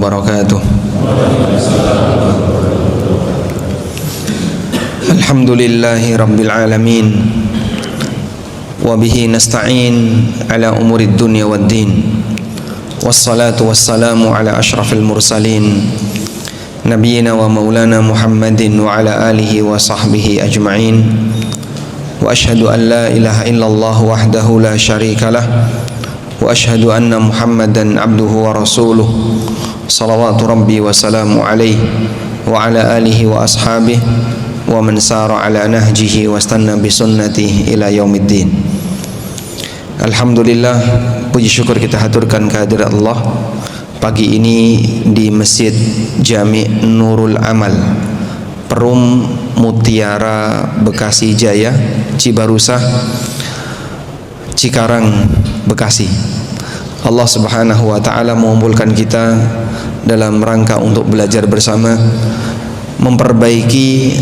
wabarakatuh. Alhamdulillahi rabbil alamin, wa bihi nasta'in ala umurid dunya waddin. Wassalatu wassalamu ala ashrafil mursalin, nabiyyina wa maulana Muhammadin wa ala alihi wa sahbihi ajma'in. Wa ashhadu an la ilaha illallah wahdahu la syarika lah, wa ashhadu anna Muhammadan abduhu wa rasuluh, salawatu rabbi wa salamu alaihi wa ala alihi wa ashabihi wa man sara ala nahjihi wa istanna bi sunnatihi ila yaumiddin. Alhamdulillah, puji syukur kita haturkan kehadirat Allah pagi ini di Masjid Jami' Nurul Amal, Perum Mutiara, Bekasi Jaya, Cibarusah, Cikarang, Bekasi. Allah Subhanahu wa taala mengumpulkan kita dalam rangka untuk belajar bersama, memperbaiki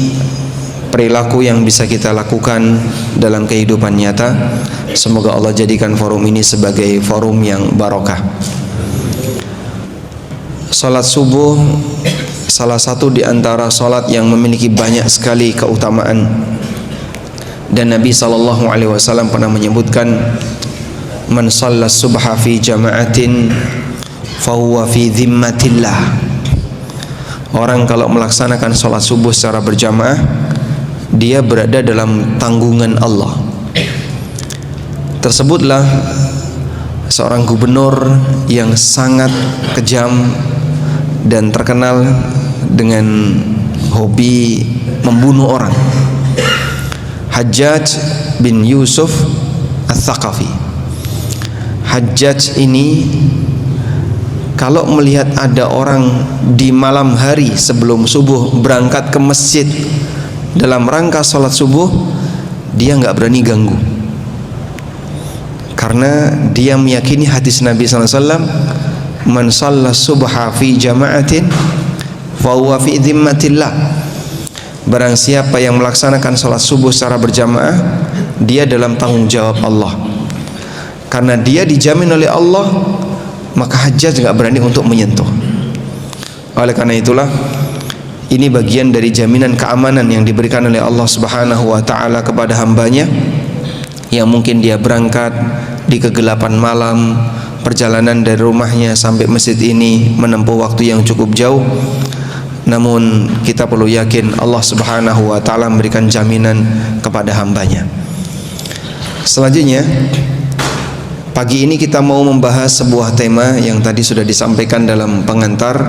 perilaku yang bisa kita lakukan dalam kehidupan nyata. Semoga Allah jadikan forum ini sebagai forum yang barokah. Salat subuh salah satu di antara salat yang memiliki banyak sekali keutamaan, dan Nabi SAW pernah menyebutkan, man shalla subha fi jama'atin fahuwa fi dhimmatillah. Orang kalau melaksanakan salat subuh secara berjamaah, dia berada dalam tanggungan Allah. Tersebutlah seorang gubernur yang sangat kejam dan terkenal dengan hobi membunuh orang, Hajjaj bin Yusuf Ats-Tsaqafi. Hajjaj ini kalau melihat ada orang di malam hari sebelum subuh berangkat ke masjid dalam rangka sholat subuh, dia nggak berani ganggu, karena dia meyakini hadis Nabi SAW, man shalla subha fi jama'atin fa huwa fi dhimmatillah. Barang siapa yang melaksanakan sholat subuh secara berjamaah, dia dalam tanggung jawab Allah. Karena dia dijamin oleh Allah, maka Hajjaj nggak berani untuk menyentuh. Oleh karena itulah, ini bagian dari jaminan keamanan yang diberikan oleh Allah Subhanahu wa taala kepada hambanya yang mungkin dia berangkat di kegelapan malam, perjalanan dari rumahnya sampai masjid ini menempuh waktu yang cukup jauh. Namun kita perlu yakin Allah Subhanahu wa taala memberikan jaminan kepada hambanya. Selanjutnya, pagi ini kita mau membahas sebuah tema yang tadi sudah disampaikan dalam pengantar,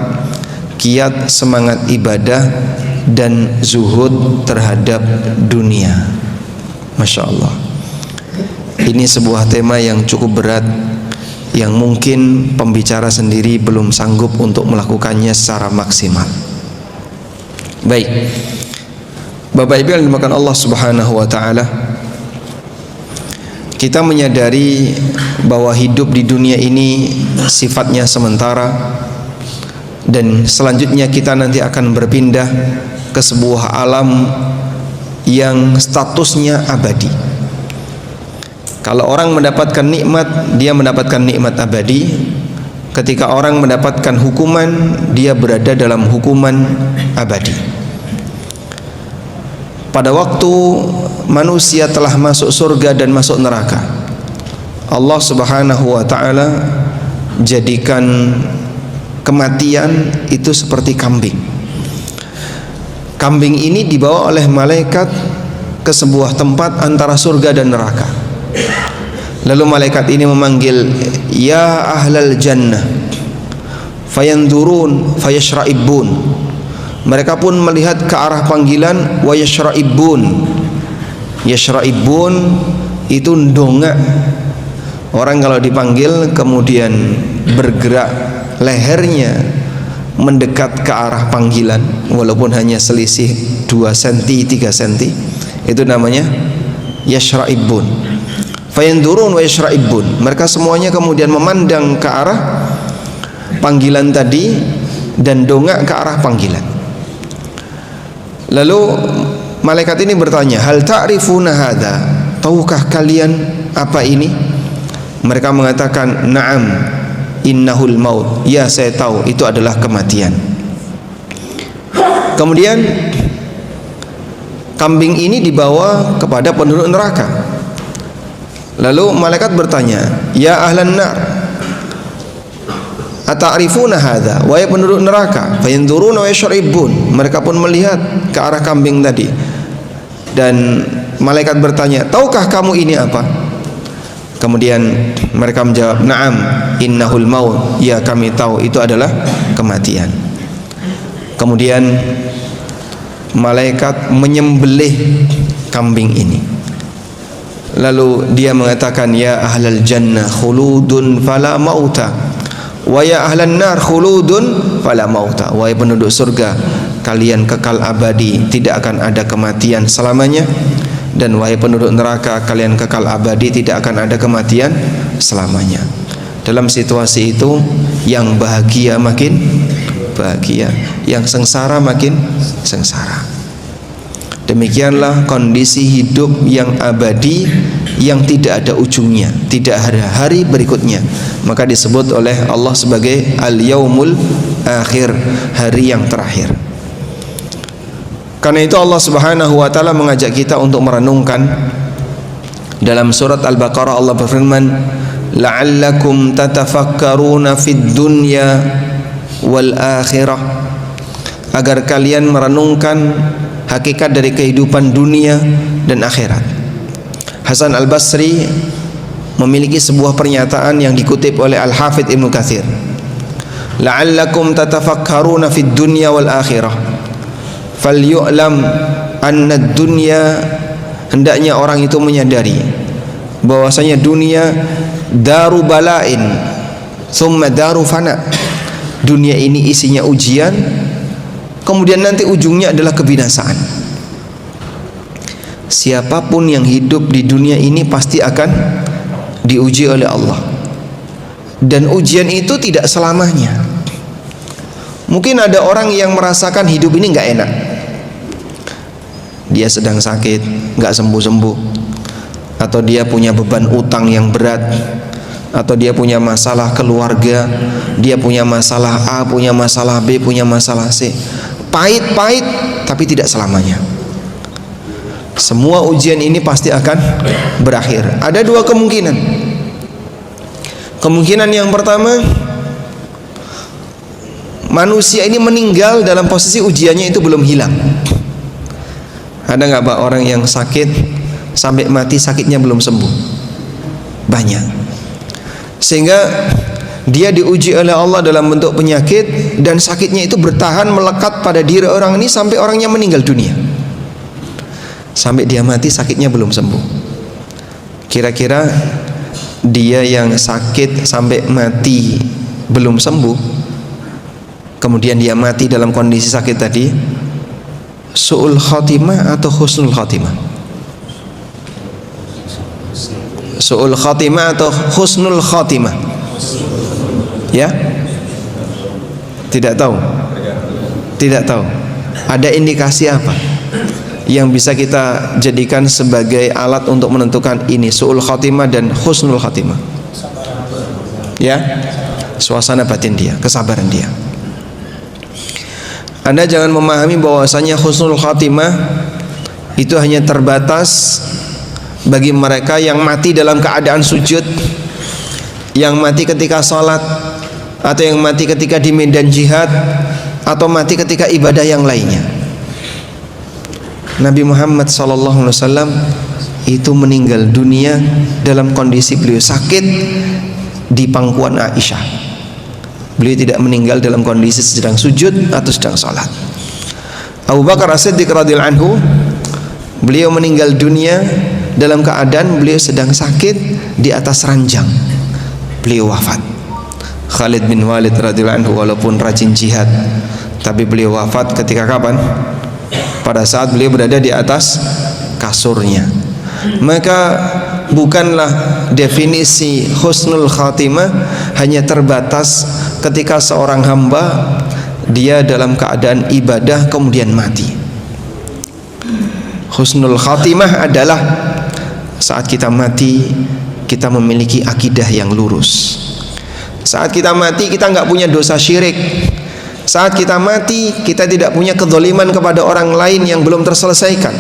kiat semangat ibadah dan zuhud terhadap dunia. Masya Allah, ini sebuah tema yang cukup berat, yang mungkin pembicara sendiri belum sanggup untuk melakukannya secara maksimal. Baik, Bapak Ibu yang dimakan Allah Subhanahu wa taala, kita menyadari bahwa hidup di dunia ini sifatnya sementara, dan selanjutnya kita nanti akan berpindah ke sebuah alam yang statusnya abadi. Kalau orang mendapatkan nikmat, dia mendapatkan nikmat abadi. Ketika orang mendapatkan hukuman, dia berada dalam hukuman abadi. Pada waktu manusia telah masuk surga dan masuk neraka, Allah Subhanahu wa taala jadikan kematian itu seperti kambing. Kambing ini dibawa oleh malaikat ke sebuah tempat antara surga dan neraka. Lalu malaikat ini memanggil, ya ahlal jannah, fayandurun fayashra'ibun. Mereka pun melihat ke arah panggilan wa yashra'ibun. Yashra'ibun itu ndongak. Orang kalau dipanggil kemudian bergerak lehernya mendekat ke arah panggilan, walaupun hanya selisih 2 cm 3 cm, itu namanya yashra'ibun. Fayandurun wa yashra'ibun. Mereka semuanya kemudian memandang ke arah panggilan tadi dan dongak ke arah panggilan. Lalu malaikat ini bertanya, hal ta'rifuna hadza? Tahukah kalian apa ini? Mereka mengatakan, na'am, innahul maut, ya saya tahu itu adalah kematian. Kemudian kambing ini dibawa kepada penduduk neraka. Lalu malaikat bertanya, ya ahlan nar, ata'rifuna hadza, wahai penduduk neraka. Fayanzuruna wa yashribun, mereka pun melihat ke arah kambing tadi. Dan malaikat bertanya, tahukah kamu ini apa? Kemudian mereka menjawab, na'am innahul maut, ya kami tahu itu adalah kematian. Kemudian malaikat menyembelih kambing ini. Lalu dia mengatakan, ya ahlal jannah khuludun fala mauta, wa ya ahlan nar khuludun fala mauta, wahai penduduk surga, kalian kekal abadi, tidak akan ada kematian selamanya. Dan wahai penduduk neraka, kalian kekal abadi, tidak akan ada kematian selamanya. Dalam situasi itu, yang bahagia makin bahagia, yang sengsara makin sengsara. Demikianlah kondisi hidup yang abadi, yang tidak ada ujungnya, tidak ada hari berikutnya. Maka disebut oleh Allah sebagai al-yaumul akhir, hari yang terakhir. Karena itu Allah Subhanahu wa taala mengajak kita untuk merenungkan. Dalam surat Al-Baqarah Allah berfirman, la'allakum tatafakkaruna fid dunya wal akhirah, agar kalian merenungkan hakikat dari kehidupan dunia dan akhirat. Hasan Al-Basri memiliki sebuah pernyataan yang dikutip oleh Al-Hafidz Ibnu Katsir, la'allakum tatafakkaruna fid dunya wal akhirah falyu'lam anna dunya, hendaknya orang itu menyadari bahwasanya dunia daru bala'in thumma daru fana, dunia ini isinya ujian, kemudian nanti ujungnya adalah kebinasaan. Siapapun yang hidup di dunia ini pasti akan diuji oleh Allah, dan ujian itu tidak selamanya. Mungkin ada orang yang merasakan hidup ini nggak enak, dia sedang sakit, nggak sembuh-sembuh, atau dia punya beban utang yang berat, atau dia punya masalah keluarga, dia punya masalah A, punya masalah B, punya masalah C. Pahit-pahit, tapi tidak selamanya. Semua ujian ini pasti akan berakhir. Ada dua kemungkinan. Kemungkinan yang pertama, manusia ini meninggal dalam posisi ujiannya itu belum hilang. Ada nggak Pak orang yang sakit sampai mati sakitnya belum sembuh? Banyak. Sehingga dia diuji oleh Allah dalam bentuk penyakit, dan sakitnya itu bertahan melekat pada diri orang ini sampai orangnya meninggal dunia. Sampai dia mati sakitnya belum sembuh. Kira-kira dia yang sakit sampai mati belum sembuh, kemudian dia mati dalam kondisi sakit tadi, su'ul khatimah atau husnul khatimah? Su'ul khatimah atau husnul khatimah? Ya? Tidak tahu? Tidak tahu. Ada indikasi apa yang bisa kita jadikan sebagai alat untuk menentukan ini su'ul khatimah dan husnul khatimah? Ya? Suasana batin dia, kesabaran dia. Anda jangan memahami bahwasanya husnul khatimah itu hanya terbatas bagi mereka yang mati dalam keadaan sujud, yang mati ketika salat, atau yang mati ketika di medan jihad, atau mati ketika ibadah yang lainnya. Nabi Muhammad SAW itu meninggal dunia dalam kondisi beliau sakit di pangkuan Aisyah. Beliau tidak meninggal dalam kondisi sedang sujud atau sedang salat. Abu Bakar As-Siddiq radhiyallahu anhu, beliau meninggal dunia dalam keadaan beliau sedang sakit di atas ranjang. Beliau wafat. Khalid bin Walid radhiyallahu anhu walaupun rajin jihad, tapi beliau wafat ketika kapan? Pada saat beliau berada di atas kasurnya. Maka bukanlah definisi husnul khatimah hanya terbatas ketika seorang hamba dia dalam keadaan ibadah kemudian mati. Husnul khatimah adalah saat kita mati kita memiliki akidah yang lurus, Saat kita mati kita nggak punya dosa syirik. Saat kita mati kita tidak punya kezaliman kepada orang lain yang belum terselesaikan.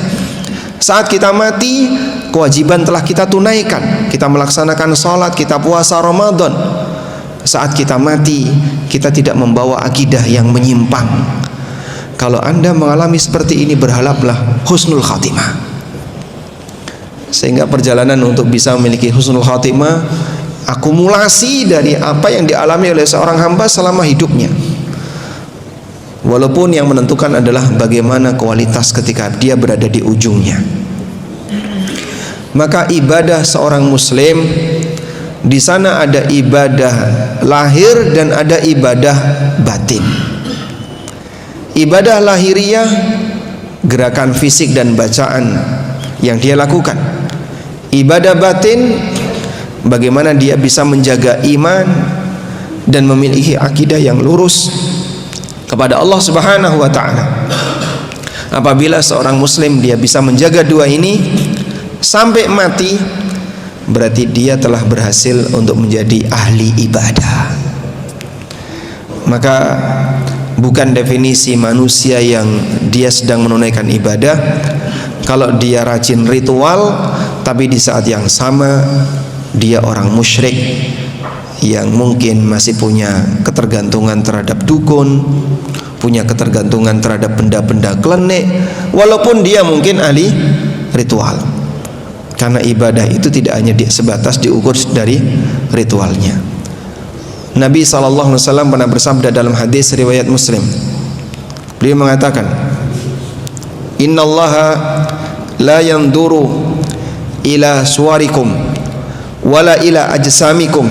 Saat kita mati kewajiban telah kita tunaikan. Kita melaksanakan sholat, kita puasa Ramadan. Saat kita mati kita tidak membawa akidah yang menyimpang. Kalau Anda mengalami seperti ini, berharaplah husnul khatimah, sehingga perjalanan untuk bisa memiliki husnul khatimah akumulasi dari apa yang dialami oleh seorang hamba selama hidupnya. Walaupun yang menentukan adalah bagaimana kualitas ketika dia berada di ujungnya. Maka ibadah seorang muslim, di sana ada ibadah lahir dan ada ibadah batin. Ibadah lahiriah, gerakan fisik dan bacaan yang dia lakukan. Ibadah batin, bagaimana dia bisa menjaga iman dan memiliki akidah yang lurus kepada Allah Subhanahu wa ta'ala. Apabila seorang muslim dia bisa menjaga dua ini sampai mati, berarti dia telah berhasil untuk menjadi ahli ibadah. Maka bukan definisi manusia yang dia sedang menunaikan ibadah kalau dia rajin ritual tapi di saat yang sama dia orang musyrik yang mungkin masih punya ketergantungan terhadap dukun, punya ketergantungan terhadap benda-benda klenik, walaupun dia mungkin ahli ritual. Karena ibadah itu tidak hanya sebatas diukur dari ritualnya. Nabi SAW pernah bersabda dalam hadis riwayat Muslim. Beliau mengatakan, Innallaha la yanduru ila suwarikum wala ila ajsamikum.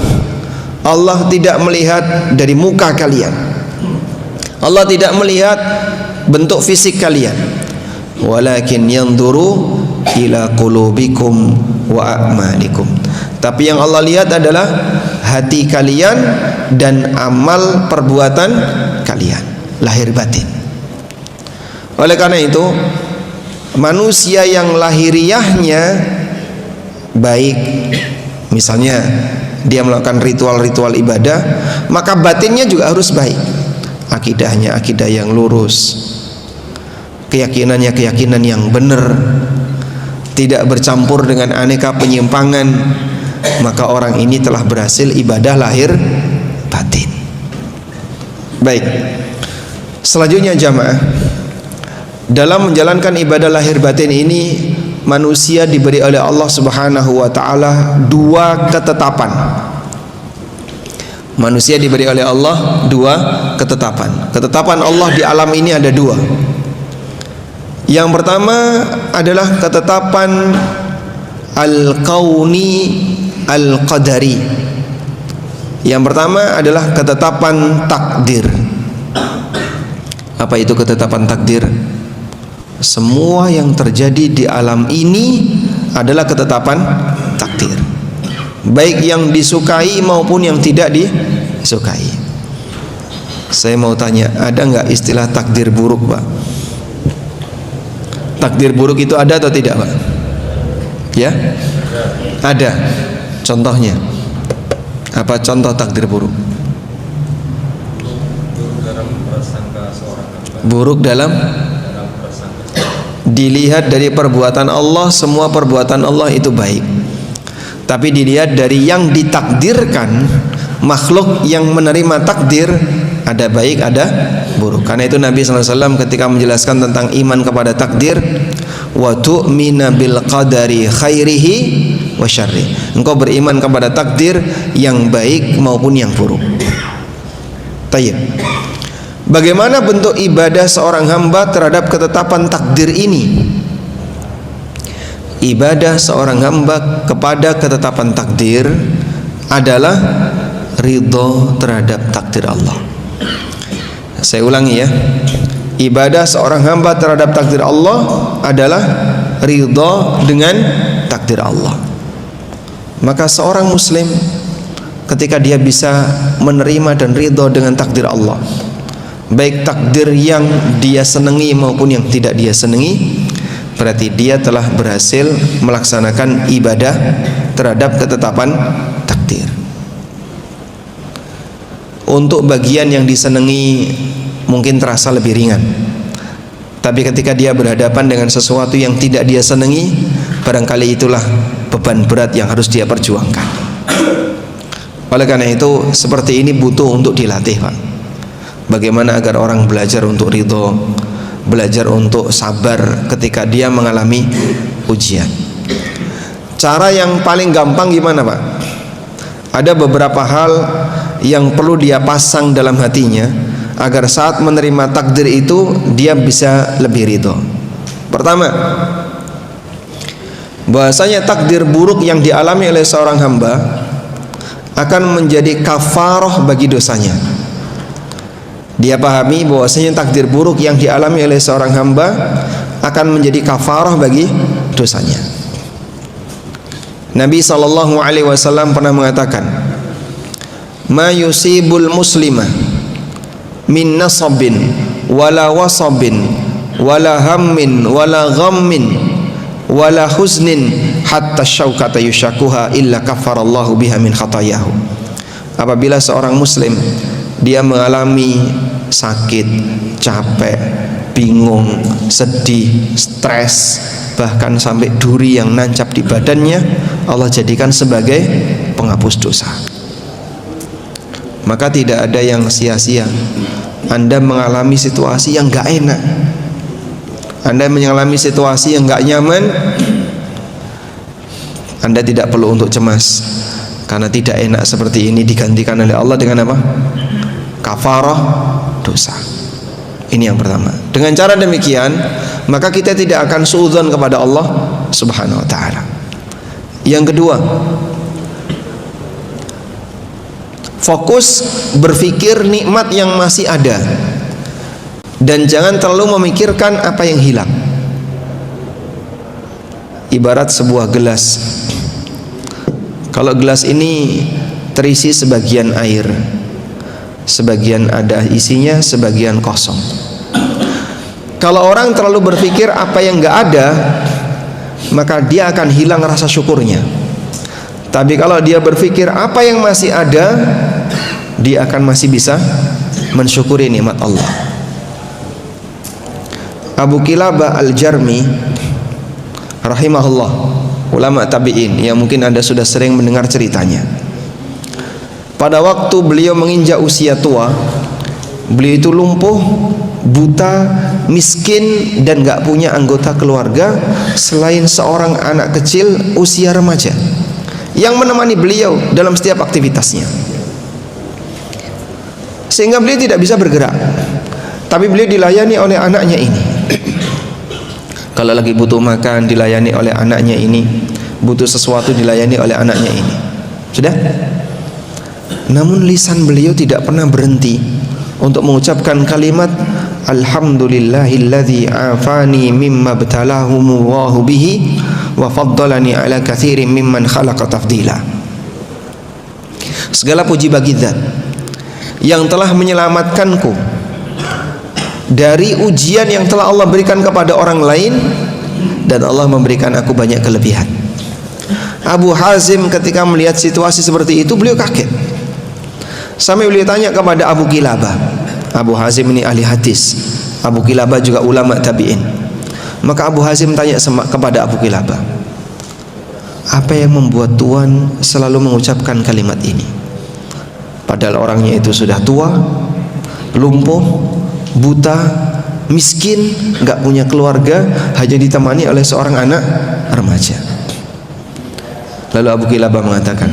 Allah tidak melihat dari muka kalian, Allah tidak melihat bentuk fisik kalian, walakin yanduru ila qulubikum wa a'malikum. Tapi yang Allah lihat adalah hati kalian dan amal perbuatan kalian, lahir batin. Oleh karena itu, manusia yang lahiriahnya baik, misalnya dia melakukan ritual-ritual ibadah, maka batinnya juga harus baik. Akidahnya akidah yang lurus, keyakinannya keyakinan yang benar, tidak bercampur dengan aneka penyimpangan. Maka orang ini telah berhasil ibadah lahir batin. Baik, selanjutnya jamaah, dalam menjalankan ibadah lahir batin ini manusia diberi oleh Allah Subhanahu wa ta'ala dua ketetapan. Manusia diberi oleh Allah dua ketetapan. Ketetapan Allah di alam ini ada dua. Yang pertama adalah ketetapan al-kauni al-qadari. Yang pertama adalah ketetapan takdir. Apa itu ketetapan takdir? Semua yang terjadi di alam ini adalah ketetapan takdir, baik yang disukai maupun yang tidak disukai. Saya mau tanya, ada nggak istilah takdir buruk, Pak? Takdir buruk itu ada atau tidak, Pak? Ya? Ada. Contohnya apa? Contoh takdir buruk. Buruk dalam dilihat dari perbuatan Allah, semua perbuatan Allah itu baik. Tapi dilihat dari yang ditakdirkan, makhluk yang menerima takdir, ada baik, ada buruk. Karena itu Nabi SAW ketika menjelaskan tentang iman kepada takdir, wa tu'mina bil qadari khairihi wa syarri. Engkau beriman kepada takdir yang baik maupun yang buruk. Tayyib. Bagaimana bentuk ibadah seorang hamba terhadap ketetapan takdir ini? Ibadah seorang hamba kepada ketetapan takdir adalah ridho terhadap takdir Allah. Saya ulangi ya. Ibadah seorang hamba terhadap takdir Allah adalah ridho dengan takdir Allah. Maka seorang muslim ketika dia bisa menerima dan ridho dengan takdir Allah, baik takdir yang dia senangi maupun yang tidak dia senangi, berarti dia telah berhasil melaksanakan ibadah terhadap ketetapan takdir. untuk bagian yang disenangi mungkin terasa lebih ringan. Tapi ketika dia berhadapan dengan sesuatu yang tidak dia senangi, barangkali itulah beban berat yang harus dia perjuangkan. Oleh karena itu, seperti ini butuh untuk dilatih, Pak. Bagaimana agar orang belajar untuk ridho, belajar untuk sabar ketika dia mengalami ujian. Cara yang paling gampang gimana, Pak? Ada beberapa hal yang perlu dia pasang dalam hatinya agar saat menerima takdir itu dia bisa lebih ridho. Pertama, bahasanya takdir buruk yang dialami oleh seorang hamba akan menjadi kafarah bagi dosanya. Dia pahami bahwasanya takdir buruk yang dialami oleh seorang hamba akan menjadi kafarah bagi dosanya. Nabi SAW pernah mengatakan, "Ma yusibul muslimah min nasabin wala wasabin wala hammin wala ghammin wala huznin hatta syaukata yushakuha illa kafarallahu biha min khatayahu." Apabila seorang muslim dia mengalami sakit, capek, bingung, sedih, stres, bahkan sampai duri yang nancap di badannya, Allah jadikan sebagai penghapus dosa. Maka tidak ada yang sia-sia. Anda mengalami situasi yang gak enak, Anda mengalami situasi yang gak nyaman, Anda tidak perlu untuk cemas, karena tidak enak seperti ini digantikan oleh Allah dengan apa? Kafarah dosa. Ini yang pertama. Dengan cara demikian, maka kita tidak akan suudzon kepada Allah Subhanahu wa ta'ala. Yang kedua, fokus berpikir nikmat yang masih ada dan jangan terlalu memikirkan apa yang hilang. Ibarat sebuah gelas. Kalau gelas ini terisi sebagian air, sebagian ada isinya, sebagian kosong. Kalau orang terlalu berpikir apa yang enggak ada, maka dia akan hilang rasa syukurnya. Tapi kalau dia berpikir apa yang masih ada, dia akan masih bisa mensyukuri nikmat Allah. Abu Kilabah Al-Jarmi rahimahullah, ulama tabi'in yang mungkin Anda sudah sering mendengar ceritanya. Pada waktu beliau menginjak usia tua, beliau itu lumpuh, buta, miskin, dan gak punya anggota keluarga selain seorang anak kecil usia remaja yang menemani beliau dalam setiap aktivitasnya, sehingga beliau tidak bisa bergerak. Tapi beliau dilayani oleh anaknya ini. Kalau lagi butuh makan, dilayani oleh anaknya ini. Butuh sesuatu, dilayani oleh anaknya ini. Sudah? Namun lisan beliau tidak pernah berhenti untuk mengucapkan kalimat Alhamdulillahilladzi afani mimma btalahumullahu bihi wa faddalani ala katsirin mimman khalaqa tafdila. Segala puji bagi Zat yang telah menyelamatkanku dari ujian yang telah Allah berikan kepada orang lain, dan Allah memberikan aku banyak kelebihan. Abu Hazim ketika melihat situasi seperti itu, beliau kaget. Sampai beliau tanya kepada Abu Kilabah. Abu Hazim ini ahli hadis, Abu Kilabah juga ulama tabi'in. Maka Abu Hazim tanya kepada Abu Kilabah, apa yang membuat Tuan selalu mengucapkan kalimat ini? Padahal orangnya itu sudah tua, lumpuh, buta, miskin, gak punya keluarga, hanya ditemani oleh seorang anak remaja. Lalu Abu Kilabah mengatakan,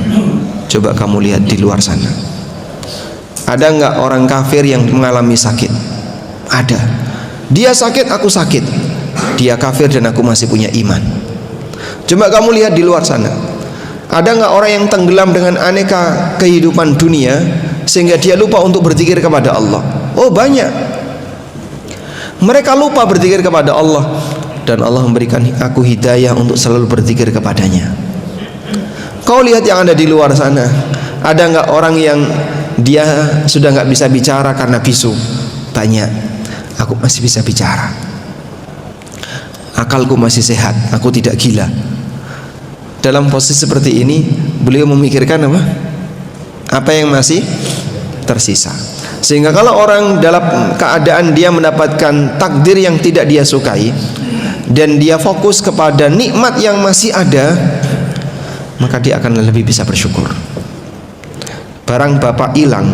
coba kamu lihat di luar sana, ada nggak orang kafir yang mengalami sakit? Ada. Dia sakit, aku sakit. Dia kafir dan aku masih punya iman. Coba kamu lihat di luar sana, ada nggak orang yang tenggelam dengan aneka kehidupan dunia sehingga dia lupa untuk berzikir kepada Allah? Oh, banyak. Mereka lupa berzikir kepada Allah, dan Allah memberikan aku hidayah untuk selalu berzikir kepadanya. Kau lihat yang ada di luar sana, ada nggak orang yang dia sudah nggak bisa bicara karena bisu? Banyak. Aku masih bisa bicara, akalku masih sehat, aku tidak gila. Dalam posisi seperti ini, beliau memikirkan apa? Apa yang masih tersisa. Sehingga kalau orang dalam keadaan dia mendapatkan takdir yang tidak dia sukai dan dia fokus kepada nikmat yang masih ada, maka dia akan lebih bisa bersyukur. Barang Bapak hilang,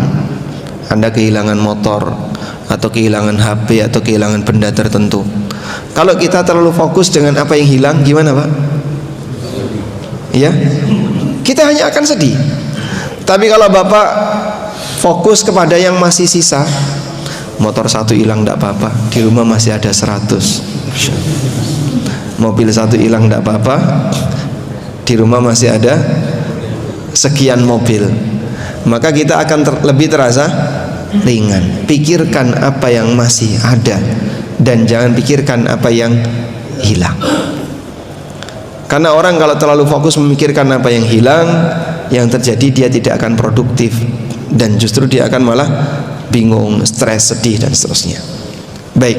Anda kehilangan motor atau kehilangan HP atau kehilangan benda tertentu, kalau kita terlalu fokus dengan apa yang hilang, gimana Pak? Ya, kita hanya akan sedih. Tapi kalau Bapak fokus kepada yang masih sisa, motor satu hilang tidak apa-apa, di rumah masih ada 100. Mobil satu hilang tidak apa-apa, di rumah masih ada sekian mobil. Maka kita akan lebih terasa ringan. Pikirkan apa yang masih ada dan jangan pikirkan apa yang hilang. Karena orang kalau terlalu fokus memikirkan apa yang hilang, yang terjadi dia tidak akan produktif dan justru dia akan malah bingung, stres, sedih dan seterusnya. Baik,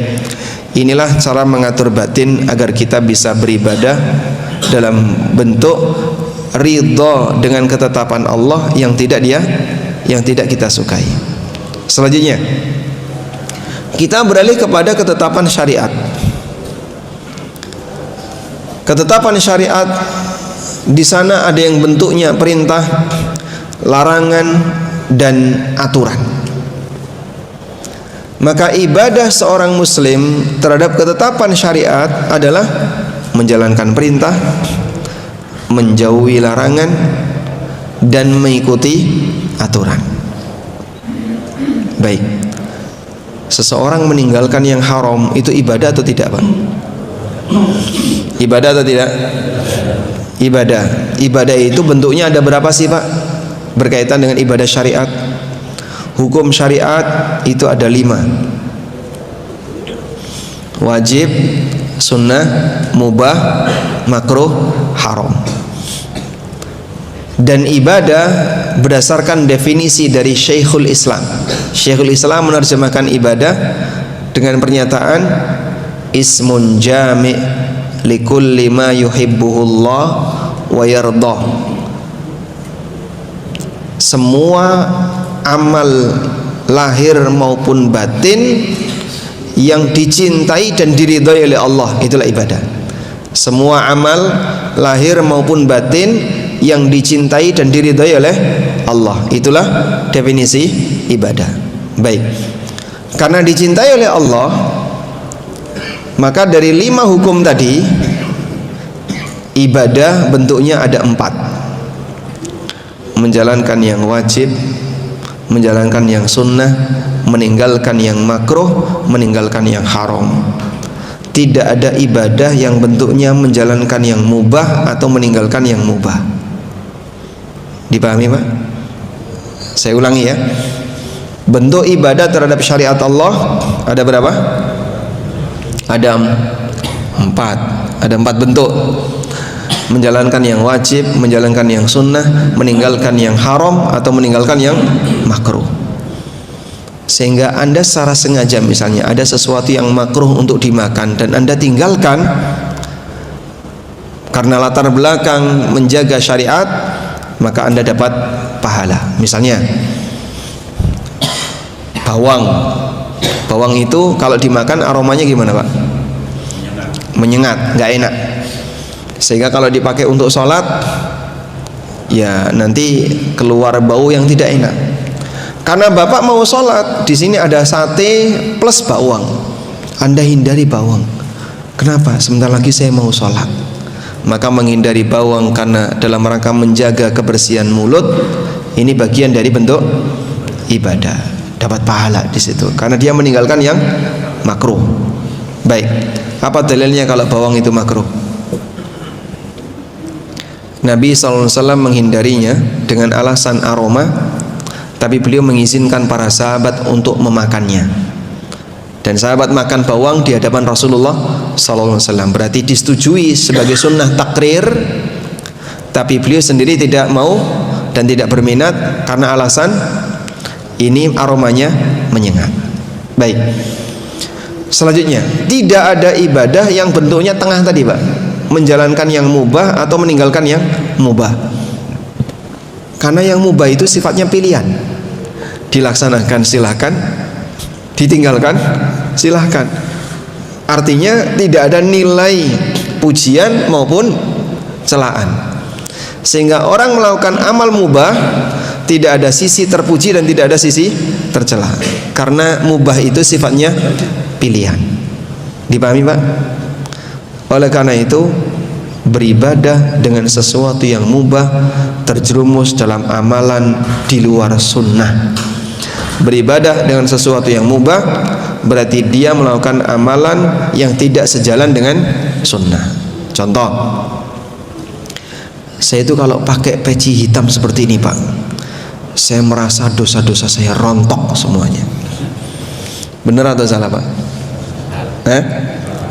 inilah cara mengatur batin agar kita bisa beribadah dalam bentuk ridha dengan ketetapan Allah yang tidak kita sukai. Selanjutnya kita beralih kepada ketetapan syariat. Ketetapan syariat di sana ada yang bentuknya perintah, larangan dan aturan. Maka ibadah seorang muslim terhadap ketetapan syariat adalah menjalankan perintah, menjauhi larangan dan mengikuti aturan. Baik, seseorang meninggalkan yang haram itu ibadah atau tidak Pak? Ibadah atau tidak? Ibadah itu bentuknya ada berapa sih Pak? Berkaitan dengan ibadah syariat. Hukum syariat itu ada 5: wajib, sunnah, mubah, makruh, haram. Dan ibadah berdasarkan definisi dari Syekhul Islam. Syekhul Islam menerjemahkan ibadah dengan pernyataan ismun jami' likulli ma yuhibbuhullah wa yardah. Semua amal lahir maupun batin yang dicintai dan diridhai oleh Allah, itulah ibadah. Semua amal lahir maupun batin yang dicintai dan diridhai oleh Allah, itulah definisi ibadah. Baik, karena dicintai oleh Allah, maka dari 5 hukum tadi, ibadah bentuknya ada 4: menjalankan yang wajib, menjalankan yang sunnah, meninggalkan yang makruh, meninggalkan yang haram. Tidak ada ibadah yang bentuknya menjalankan yang mubah atau meninggalkan yang mubah. Dipahami Pak? Saya ulangi ya. Bentuk ibadah terhadap syariat Allah ada berapa? Ada 4. Ada 4 bentuk: menjalankan yang wajib, menjalankan yang sunnah, meninggalkan yang haram atau meninggalkan yang makruh. Sehingga Anda secara sengaja, misalnya ada sesuatu yang makruh untuk dimakan dan Anda tinggalkan karena latar belakang menjaga syariat, maka Anda dapat pahala. Misalnya bawang itu kalau dimakan aromanya gimana Pak? Menyengat, nggak enak. Sehingga kalau dipakai untuk sholat, ya nanti keluar bau yang tidak enak. Karena Bapak mau sholat, di sini ada sate plus bawang, Anda hindari bawang. Kenapa? Sebentar lagi saya mau sholat. Maka menghindari bawang karena dalam rangka menjaga kebersihan mulut, ini bagian dari bentuk ibadah, dapat pahala di situ. Karena dia meninggalkan yang makruh. Baik, apa dalilnya kalau bawang itu makruh? Nabi SAW menghindarinya dengan alasan aroma, tapi beliau mengizinkan para sahabat untuk memakannya. Dan sahabat makan bawang di hadapan Rasulullah SAW, berarti disetujui sebagai sunnah takrir, tapi beliau sendiri tidak mau dan tidak berminat karena alasan ini aromanya menyengat. Baik, selanjutnya, tidak ada ibadah yang bentuknya tengah tadi Pak, menjalankan yang mubah atau meninggalkan yang mubah. Karena yang mubah itu sifatnya pilihan. dilaksanakan silahkan, ditinggalkan silahkan. Artinya tidak ada nilai pujian maupun celaan, sehingga orang melakukan amal mubah tidak ada sisi terpuji dan tidak ada sisi tercela, karena mubah itu sifatnya pilihan. Dipahami Pak? Oleh karena itu, beribadah dengan sesuatu yang mubah terjerumus dalam amalan di luar sunnah. Beribadah dengan sesuatu yang mubah berarti dia melakukan amalan yang tidak sejalan dengan sunnah. Contoh, saya itu kalau pakai peci hitam seperti ini Pak, saya merasa dosa-dosa saya rontok semuanya. Benar atau salah Pak?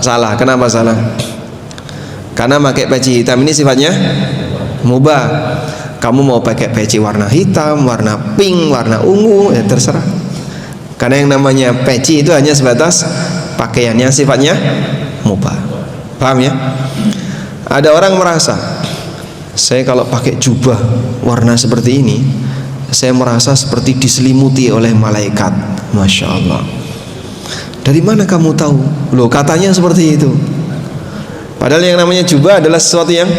Salah. Kenapa salah? Karena pakai peci hitam ini sifatnya mubah. Kamu mau pakai peci warna hitam, warna pink, warna ungu, ya terserah. Karena yang namanya peci itu hanya sebatas pakaiannya sifatnya mubah. Paham ya? Ada orang merasa, saya kalau pakai jubah warna seperti ini, saya merasa seperti diselimuti oleh malaikat. Masya Allah. Dari mana kamu tahu? Loh, katanya seperti itu. Padahal yang namanya jubah adalah sesuatu yang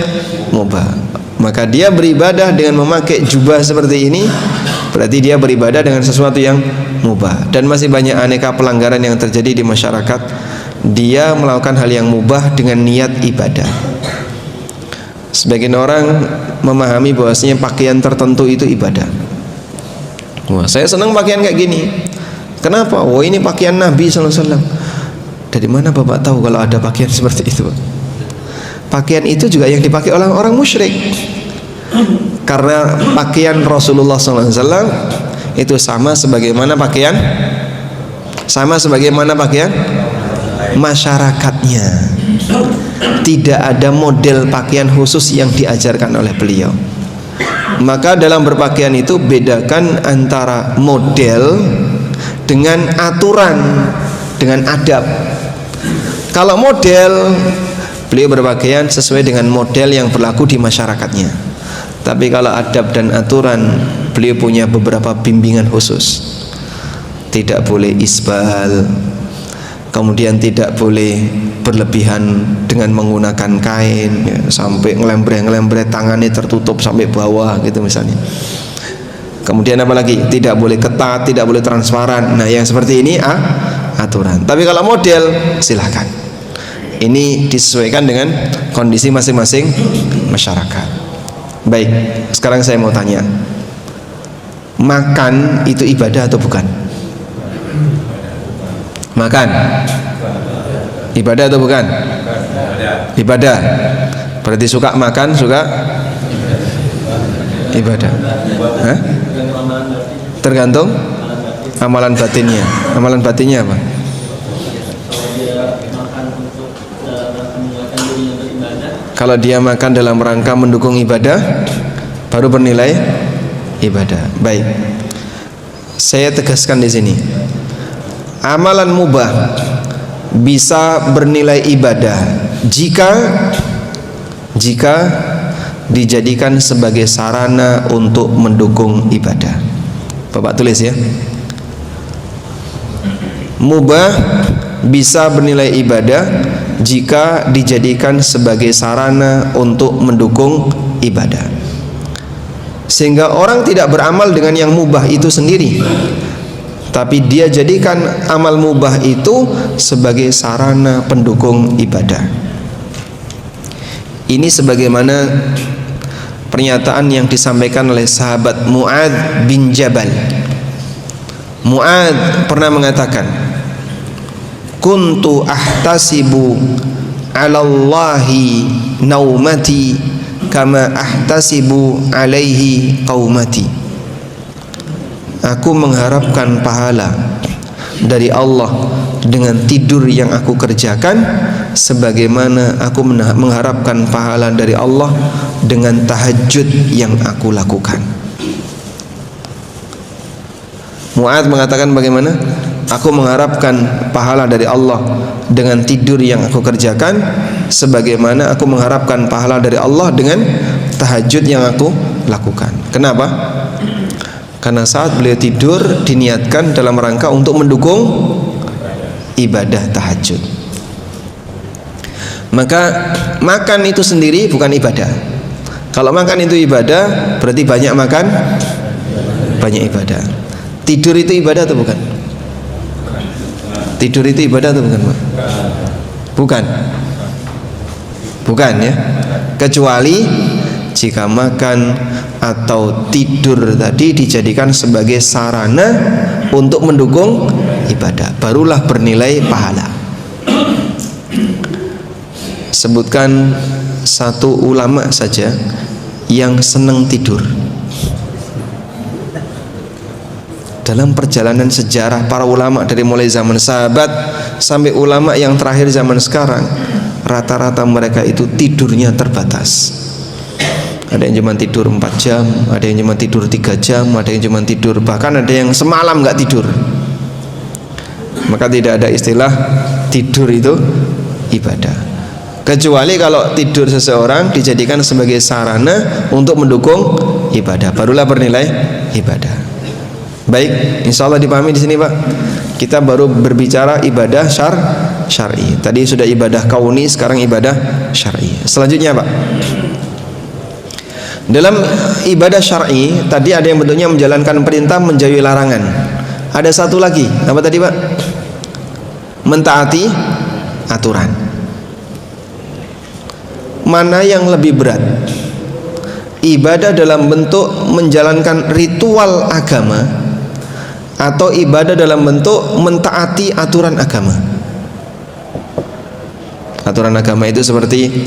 mubah. Maka dia beribadah dengan memakai jubah seperti ini, berarti dia beribadah dengan sesuatu yang mubah. Dan masih banyak aneka pelanggaran yang terjadi di masyarakat. Dia melakukan hal yang mubah dengan niat ibadah. Sebagian orang memahami bahwasanya pakaian tertentu itu ibadah. Wah, saya senang pakaian kayak gini. Kenapa? Oh, ini pakaian Nabi SAW. Dari mana Bapak tahu kalau ada pakaian seperti itu? Pakaian itu juga yang dipakai oleh orang musyrik. Karena pakaian Rasulullah SAW itu sama sebagaimana pakaian masyarakatnya. Tidak ada model pakaian khusus yang diajarkan oleh beliau. Maka dalam berpakaian itu bedakan antara model dengan aturan, dengan adab. Kalau model, beliau berpakaian sesuai dengan model yang berlaku di masyarakatnya. Tapi kalau adab dan aturan, beliau punya beberapa bimbingan khusus. Tidak boleh isbal, kemudian tidak boleh berlebihan dengan menggunakan kain ya, sampai ngelembret tangannya tertutup sampai bawah gitu misalnya. Kemudian apalagi, tidak boleh ketat, tidak boleh transparan. Nah yang seperti ini aturan. Tapi kalau model silahkan. Ini disesuaikan dengan kondisi masing-masing masyarakat. Baik, sekarang saya mau tanya, makan itu ibadah atau bukan? Makan ibadah atau bukan? Ibadah. Berarti suka makan, suka ibadah. Hah? Tergantung amalan batinnya. Amalan batinnya apa? Kalau dia makan dalam rangka mendukung ibadah, baru bernilai ibadah. Baik, saya tegaskan di sini, amalan mubah bisa bernilai ibadah jika dijadikan sebagai sarana untuk mendukung ibadah. Bapak tulis ya. Mubah bisa bernilai ibadah jika dijadikan sebagai sarana untuk mendukung ibadah. Sehingga orang tidak beramal dengan yang mubah itu sendiri, tapi dia jadikan amal mubah itu sebagai sarana pendukung ibadah. Ini sebagaimana pernyataan yang disampaikan oleh sahabat Mu'adz bin Jabal. Mu'adz pernah mengatakan, kuntu ahtasibu 'ala Allahi naumati kama ahtasibu 'alaihi qaumati. Aku mengharapkan pahala dari Allah dengan tidur yang aku kerjakan, sebagaimana aku mengharapkan pahala dari Allah dengan tahajud yang aku lakukan. Mu'adz mengatakan bagaimana? Aku mengharapkan pahala dari Allah dengan tidur yang aku kerjakan, sebagaimana aku mengharapkan pahala dari Allah dengan tahajud yang aku lakukan. Kenapa? Karena saat beliau tidur diniatkan dalam rangka untuk mendukung ibadah tahajud. Maka makan itu sendiri bukan ibadah. Kalau makan itu ibadah, berarti banyak makan, banyak ibadah. Tidur itu ibadah atau bukan? Tidur itu ibadah atau bukan, Pak? Bukan. Bukan ya. Kecuali jika makan atau tidur tadi dijadikan sebagai sarana untuk mendukung ibadah, barulah bernilai pahala. Sebutkan satu ulama saja yang senang tidur. Dalam perjalanan sejarah para ulama dari mulai zaman sahabat sampai ulama yang terakhir zaman sekarang, rata-rata mereka itu tidurnya terbatas. Ada yang cuma tidur 4 jam, ada yang cuma tidur 3 jam, ada yang cuma tidur, bahkan ada yang semalam nggak tidur. Maka tidak ada istilah tidur itu ibadah. Kecuali kalau tidur seseorang dijadikan sebagai sarana untuk mendukung ibadah, barulah bernilai ibadah. Baik, insya Allah dipahami di sini, Pak. Kita baru berbicara ibadah syar'i. Tadi sudah ibadah kauni, sekarang ibadah syar'i. Selanjutnya, Pak, dalam ibadah syar'i tadi ada yang bentuknya menjalankan perintah, menjauhi larangan. Ada satu lagi, apa tadi, Pak? Mentaati aturan. Mana yang lebih berat? Ibadah dalam bentuk menjalankan ritual agama atau ibadah dalam bentuk mentaati aturan agama? Aturan agama itu seperti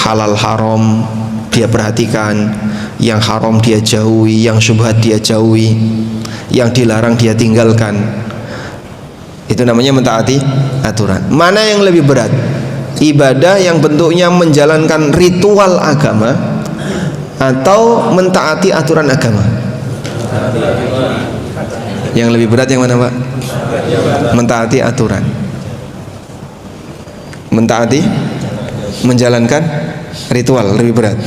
halal haram dia perhatikan, yang haram dia jauhi, yang syubhat dia jauhi, yang dilarang dia tinggalkan. Itu namanya mentaati aturan. Mana yang lebih berat? Ibadah yang bentuknya menjalankan ritual agama atau mentaati aturan agama? Yang lebih berat yang mana, Pak? Mentaati aturan. Mentaati, menjalankan ritual lebih berat.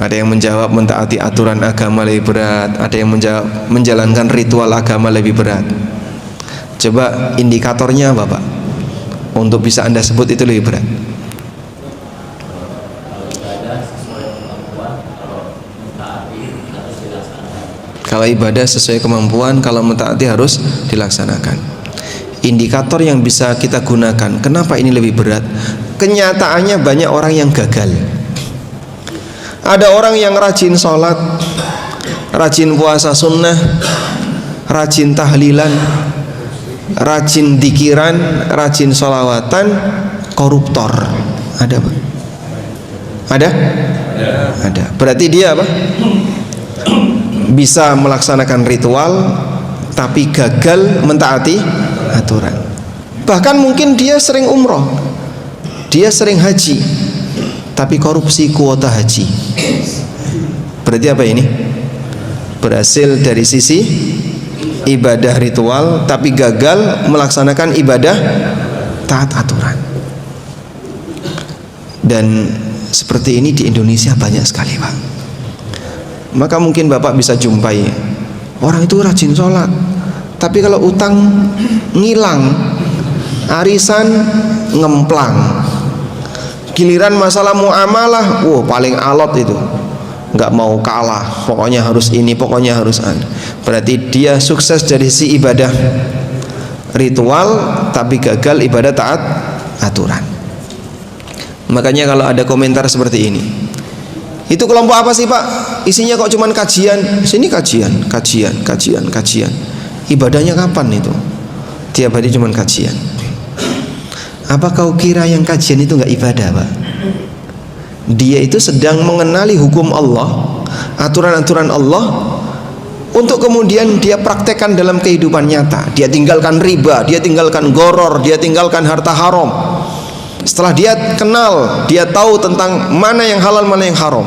Ada yang menjawab mentaati aturan agama lebih berat, ada yang menjawab menjalankan ritual agama lebih berat. Coba indikatornya apa, Pak? Untuk bisa Anda sebut itu lebih berat. Kalau ibadah sesuai kemampuan, kalau mentaati harus dilaksanakan. Indikator yang bisa kita gunakan, kenapa ini lebih berat? Kenyataannya banyak orang yang gagal. Ada orang yang rajin sholat, rajin puasa sunnah, rajin tahlilan, rajin dikiran, rajin sholawatan, koruptor. Ada, Pak? Ada? Ada. Berarti dia apa? Bisa melaksanakan ritual tapi gagal mentaati aturan. Bahkan mungkin dia sering umroh, dia sering haji, tapi korupsi kuota haji. Berarti apa ini? Berhasil dari sisi ibadah ritual tapi gagal melaksanakan ibadah taat aturan. Dan seperti ini di Indonesia banyak sekali, Pak. Maka mungkin Bapak bisa jumpai orang itu rajin sholat, tapi kalau utang ngilang, arisan ngemplang, giliran masalah muamalah, paling alot itu, nggak mau kalah, pokoknya harus ini, pokoknya harus anu. Berarti dia sukses dari si ibadah ritual tapi gagal ibadah taat aturan. Makanya kalau ada komentar seperti ini, itu kelompok apa sih, Pak? Isinya kok cuman kajian, sini kajian. Ibadahnya kapan itu? Tiap hari cuman kajian. Apa kau kira yang kajian itu nggak ibadah, Pak? Dia itu sedang mengenali hukum Allah, aturan-aturan Allah, untuk kemudian dia praktekkan dalam kehidupan nyata. Dia tinggalkan riba, dia tinggalkan goror, dia tinggalkan harta haram. Setelah dia kenal, dia tahu tentang mana yang halal, mana yang haram.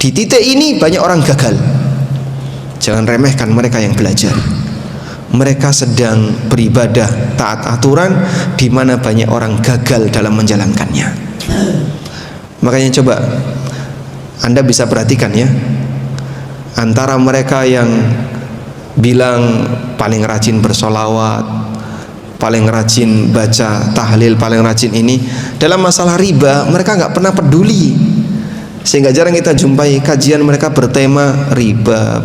Di titik ini banyak orang gagal. Jangan remehkan mereka yang belajar. Mereka sedang beribadah taat aturan, di mana banyak orang gagal dalam menjalankannya. Makanya coba Anda bisa perhatikan ya, antara mereka yang bilang paling rajin bersolawat, paling rajin baca tahlil, paling rajin ini, dalam masalah riba mereka nggak pernah peduli, sehingga jarang kita jumpai kajian mereka bertema riba,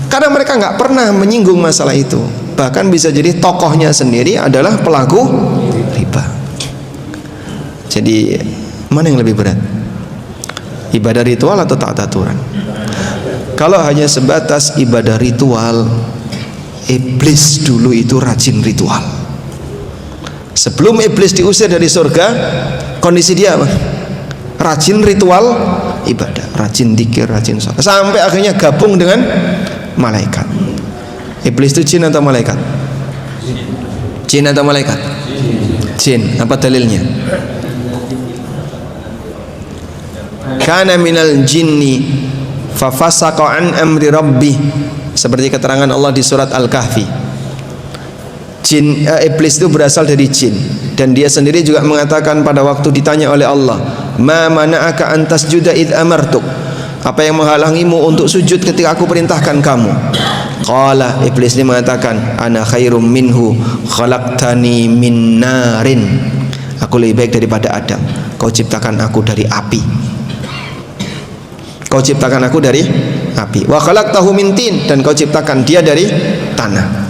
karena mereka nggak pernah menyinggung masalah itu. Bahkan bisa jadi tokohnya sendiri adalah pelaku riba. Jadi mana yang lebih berat, ibadah ritual atau taat aturan? Kalau hanya sebatas ibadah ritual, iblis dulu itu rajin ritual. Sebelum iblis diusir dari surga, kondisi dia apa? Rajin ritual ibadah, rajin dzikir, rajin sholat, sampai akhirnya gabung dengan malaikat. Iblis itu jin atau malaikat? Jin atau malaikat? Jin. Apa dalilnya? Kana minal jinni fafasaqa an amri rabbih, seperti keterangan Allah di surat Al-Kahfi. Iblis itu berasal dari jin, dan dia sendiri juga mengatakan pada waktu ditanya oleh Allah, ma mana'aka an tasjuda id amartuk, apa yang menghalangimu untuk sujud ketika aku perintahkan kamu? Qala, iblis ini mengatakan, ana khairum minhu khalaqtani min narin, aku lebih baik daripada Adam, kau ciptakan aku dari api. Kau ciptakan aku dari api. Wa khalaqtahu min tin, dan kau ciptakan dia dari tanah.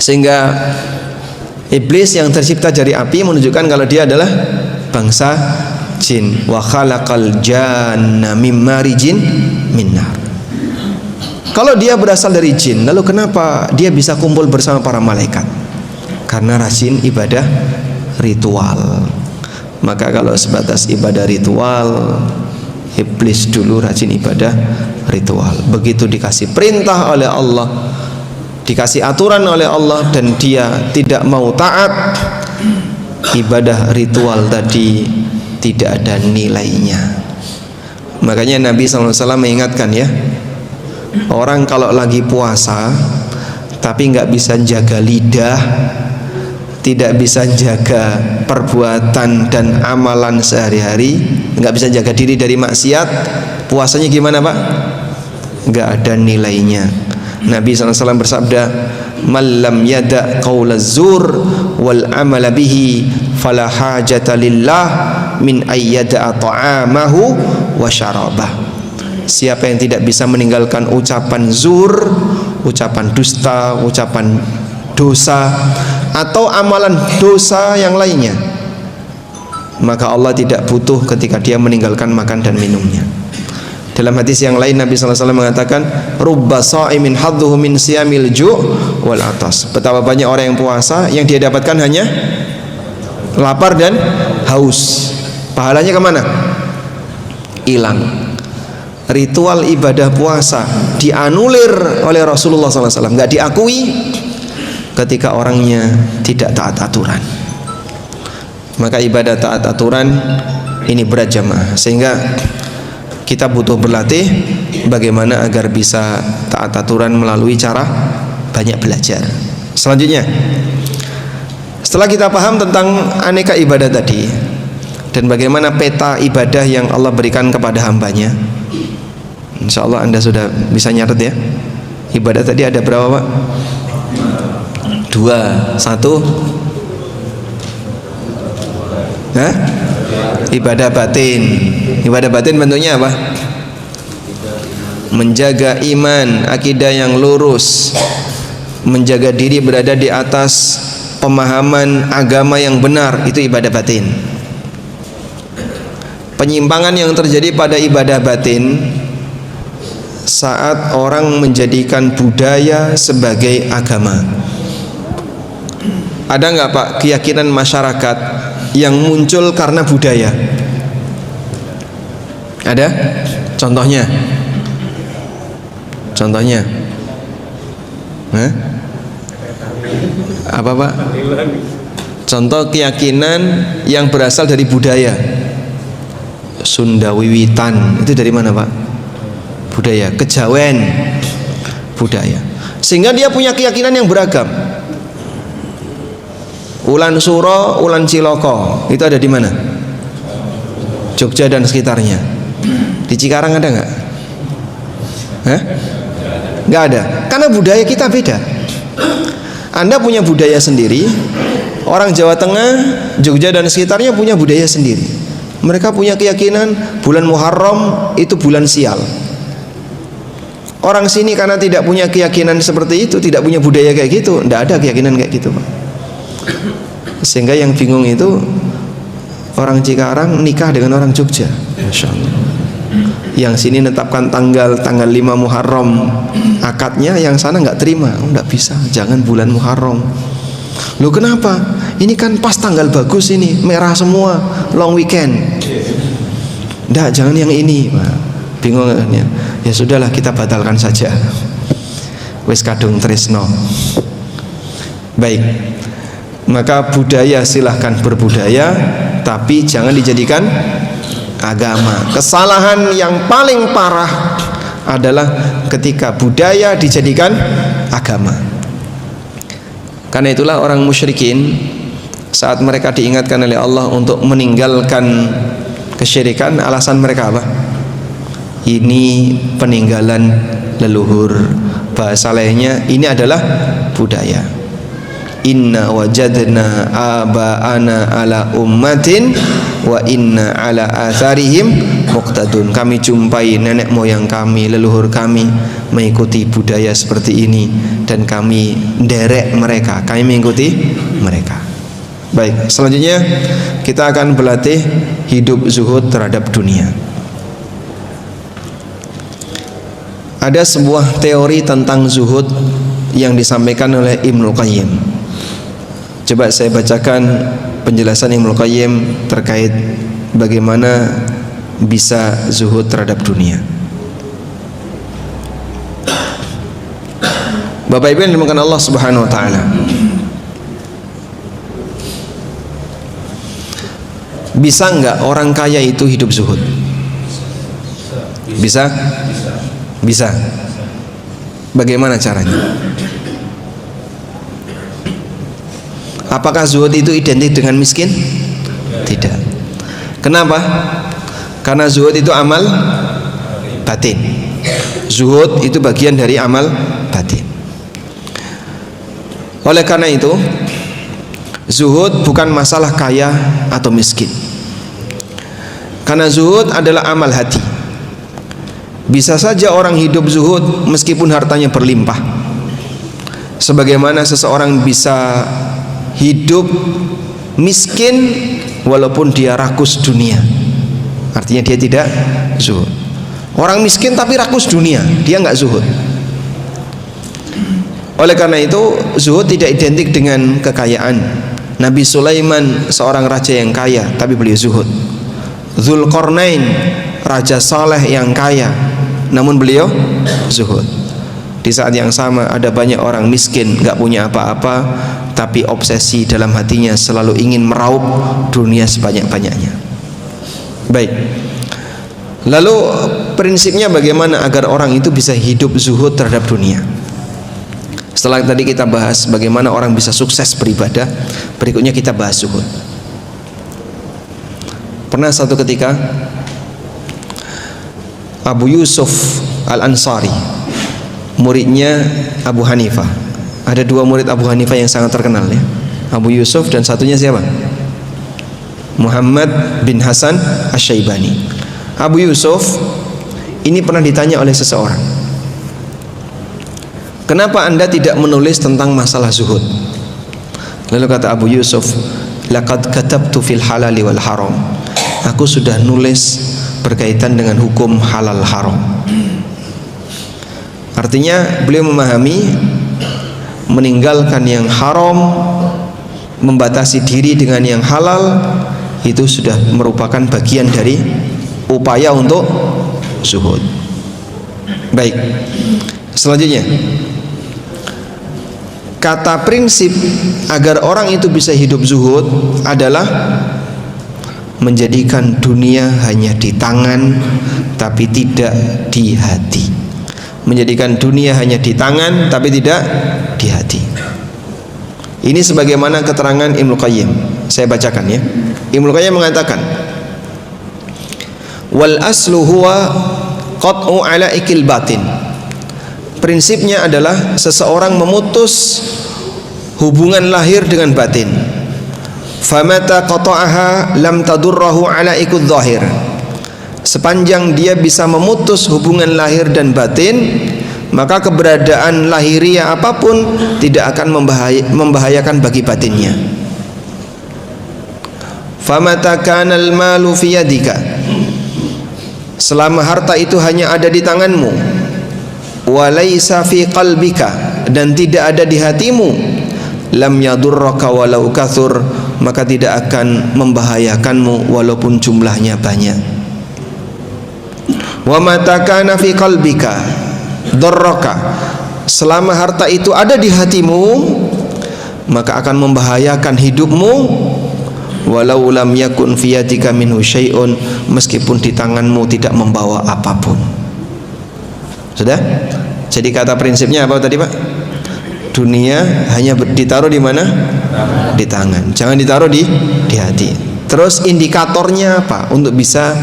Sehingga iblis yang tercipta dari api menunjukkan kalau dia adalah bangsa jin. Wa khalaqal janna mim marijin min nar. Kalau dia berasal dari jin, lalu kenapa dia bisa kumpul bersama para malaikat? Karena rajin ibadah ritual. Maka kalau sebatas ibadah ritual, iblis dulu rajin ibadah ritual. Begitu dikasih perintah oleh Allah, dikasih aturan oleh Allah, dan dia tidak mau taat, ibadah ritual tadi tidak ada nilainya. Makanya Nabi SAW mengingatkan ya, orang kalau lagi puasa tapi nggak bisa jaga lidah, tidak bisa jaga perbuatan dan amalan sehari-hari, nggak bisa jaga diri dari maksiat, puasanya gimana Pak? Nggak ada nilainya. Nabi SAW bersabda, man lam yada' qaulaz zur wal amala bihi fala hajata lillah min ayyada'a ta'amahu wa syarabah. Siapa yang tidak bisa meninggalkan ucapan zur, ucapan dusta, ucapan dosa, atau amalan dosa yang lainnya, maka Allah tidak butuh ketika dia meninggalkan makan dan minumnya. Dalam hadis yang lain Nabi SAW mengatakan, rubba sha'imin hadduhu min siyamil ju' wal atas. Betapa banyak orang yang puasa, yang dia dapatkan hanya lapar dan haus. Pahalanya kemana? Hilang. Ritual ibadah puasa dianulir oleh Rasulullah SAW, nggak diakui ketika orangnya tidak taat aturan. Maka ibadah taat aturan ini berat jamaah, sehingga kita butuh berlatih bagaimana agar bisa taat aturan melalui cara banyak belajar. Selanjutnya, setelah kita paham tentang aneka ibadah tadi dan bagaimana peta ibadah yang Allah berikan kepada hambanya, insya Allah Anda sudah bisa nyatet ya. Ibadah tadi ada berapa Pak? 2, 1. Hah? Ibadah batin. Ibadah batin bentuknya apa? Menjaga iman, akidah yang lurus, menjaga diri berada di atas pemahaman agama yang benar, itu ibadah batin. Penyimpangan yang terjadi pada ibadah batin saat orang menjadikan budaya sebagai agama. Ada nggak Pak keyakinan masyarakat yang muncul karena budaya? Ada? Contohnya? Contohnya? Hah? Apa Pak? Contoh keyakinan yang berasal dari budaya. Sunda Wiwitan itu dari mana Pak? Budaya. Kejawen, budaya. Sehingga dia punya keyakinan yang beragam. Ulan Suro, Ulan Ciloko itu ada di mana? Jogja dan sekitarnya. Di Cikarang ada nggak? Nggak ada, karena budaya kita beda. Anda punya budaya sendiri, orang Jawa Tengah, Jogja dan sekitarnya punya budaya sendiri. Mereka punya keyakinan bulan Muharram itu bulan sial. Orang sini karena tidak punya keyakinan seperti itu, tidak punya budaya kayak gitu, tidak ada keyakinan kayak gitu, Pak. Sehingga yang bingung itu orang Cikarang nikah dengan orang Jogja, Masya Allah. Yang sini menetapkan tanggal 5 Muharram akadnya, yang sana nggak terima, nggak bisa, jangan bulan Muharram. Loh kenapa? Ini kan pas tanggal bagus ini, merah semua, long weekend. Nggak, jangan yang ini, Pak. Bingung ya? Ya sudahlah, kita batalkan saja. Wes kadung tresno. Baik. Maka budaya silahkan berbudaya, tapi jangan dijadikan agama. Kesalahan yang paling parah adalah ketika budaya dijadikan agama. Karena itulah orang musyrikin saat mereka diingatkan oleh Allah untuk meninggalkan kesyirikan, alasan mereka apa? Ini peninggalan leluhur. Bahasa lainnya, ini adalah budaya. Inna wajadna aba'ana ala ummatin wa inna ala atharihim muqtadun. Kami jumpai nenek moyang kami, leluhur kami mengikuti budaya seperti ini, dan kami derek mereka, kami mengikuti mereka. Baik, selanjutnya kita akan berlatih hidup zuhud terhadap dunia. Ada sebuah teori tentang zuhud yang disampaikan oleh Ibnul Qayyim. Coba saya bacakan penjelasan Ibnul Qayyim terkait bagaimana bisa zuhud terhadap dunia. Bapak Ibu yang dimuliakan Allah Subhanahu wa taala. Bisa enggak orang kaya itu hidup zuhud? Bisa? Bisa. Bagaimana caranya? Apakah zuhud itu identik dengan miskin? Tidak. Kenapa? Karena zuhud itu amal batin. Zuhud itu bagian dari amal batin. Oleh karena itu, zuhud bukan masalah kaya atau miskin. Karena zuhud adalah amal hati. Bisa saja orang hidup zuhud meskipun hartanya berlimpah. Sebagaimana seseorang bisa hidup miskin walaupun dia rakus dunia. Artinya dia tidak zuhud. Orang miskin tapi rakus dunia, dia nggak zuhud. Oleh karena itu, zuhud tidak identik dengan kekayaan. Nabi Sulaiman seorang raja yang kaya tapi beliau zuhud. Dzulqarnain raja saleh yang kaya namun beliau zuhud. Di saat yang sama ada banyak orang miskin, nggak punya apa-apa, tapi obsesi dalam hatinya selalu ingin meraup dunia sebanyak-banyaknya. Baik. Lalu prinsipnya bagaimana agar orang itu bisa hidup zuhud terhadap dunia? Setelah tadi kita bahas bagaimana orang bisa sukses beribadah, berikutnya kita bahas zuhud. Pernah satu ketika Abu Yusuf Al-Ansari, muridnya Abu Hanifah. Ada dua murid Abu Hanifah yang sangat terkenal ya, Abu Yusuf dan satunya siapa? Muhammad bin Hasan Asy-Syaibani. Abu Yusuf ini pernah ditanya oleh seseorang, kenapa anda tidak menulis tentang masalah zuhud? Lalu kata Abu Yusuf, laqad katabtu fil halali wal haram. Aku sudah nulis berkaitan dengan hukum halal haram. Artinya beliau memahami meninggalkan yang haram, membatasi diri dengan yang halal, itu sudah merupakan bagian dari upaya untuk zuhud. Baik, selanjutnya kata prinsip agar orang itu bisa hidup zuhud adalah menjadikan dunia hanya di tangan tapi tidak di hati. Menjadikan dunia hanya di tangan tapi tidak di hati. Ini sebagaimana keterangan Ibnu Qayyim. Saya bacakan ya. Ibnu Qayyim mengatakan, wal aslu huwa qat'u alaikil batin. prinsipnya adalah seseorang memutus hubungan lahir dengan batin. Famata qata'aha lam tadurrahu ala ikut zahir. Sepanjang dia bisa memutus hubungan lahir dan batin, maka keberadaan lahiriah apapun tidak akan membahayakan bagi batinnya. Famata kanal malu fi yadika, selama harta itu hanya ada di tanganmu, walaysa fi qalbika, dan tidak ada di hatimu, lam yadurraka walau kathur, maka tidak akan membahayakanmu walaupun jumlahnya banyak. Wa mata kana fi qalbika darraka, selama harta itu ada di hatimu maka akan membahayakan hidupmu, walau lam yakun fi yadika minhu syai'un, meskipun di tanganmu tidak membawa apapun. Sudah? Jadi kata prinsipnya apa tadi Pak? Dunia hanya ditaruh di mana? Di tangan. Jangan ditaruh di hati. Terus indikatornya apa? Untuk bisa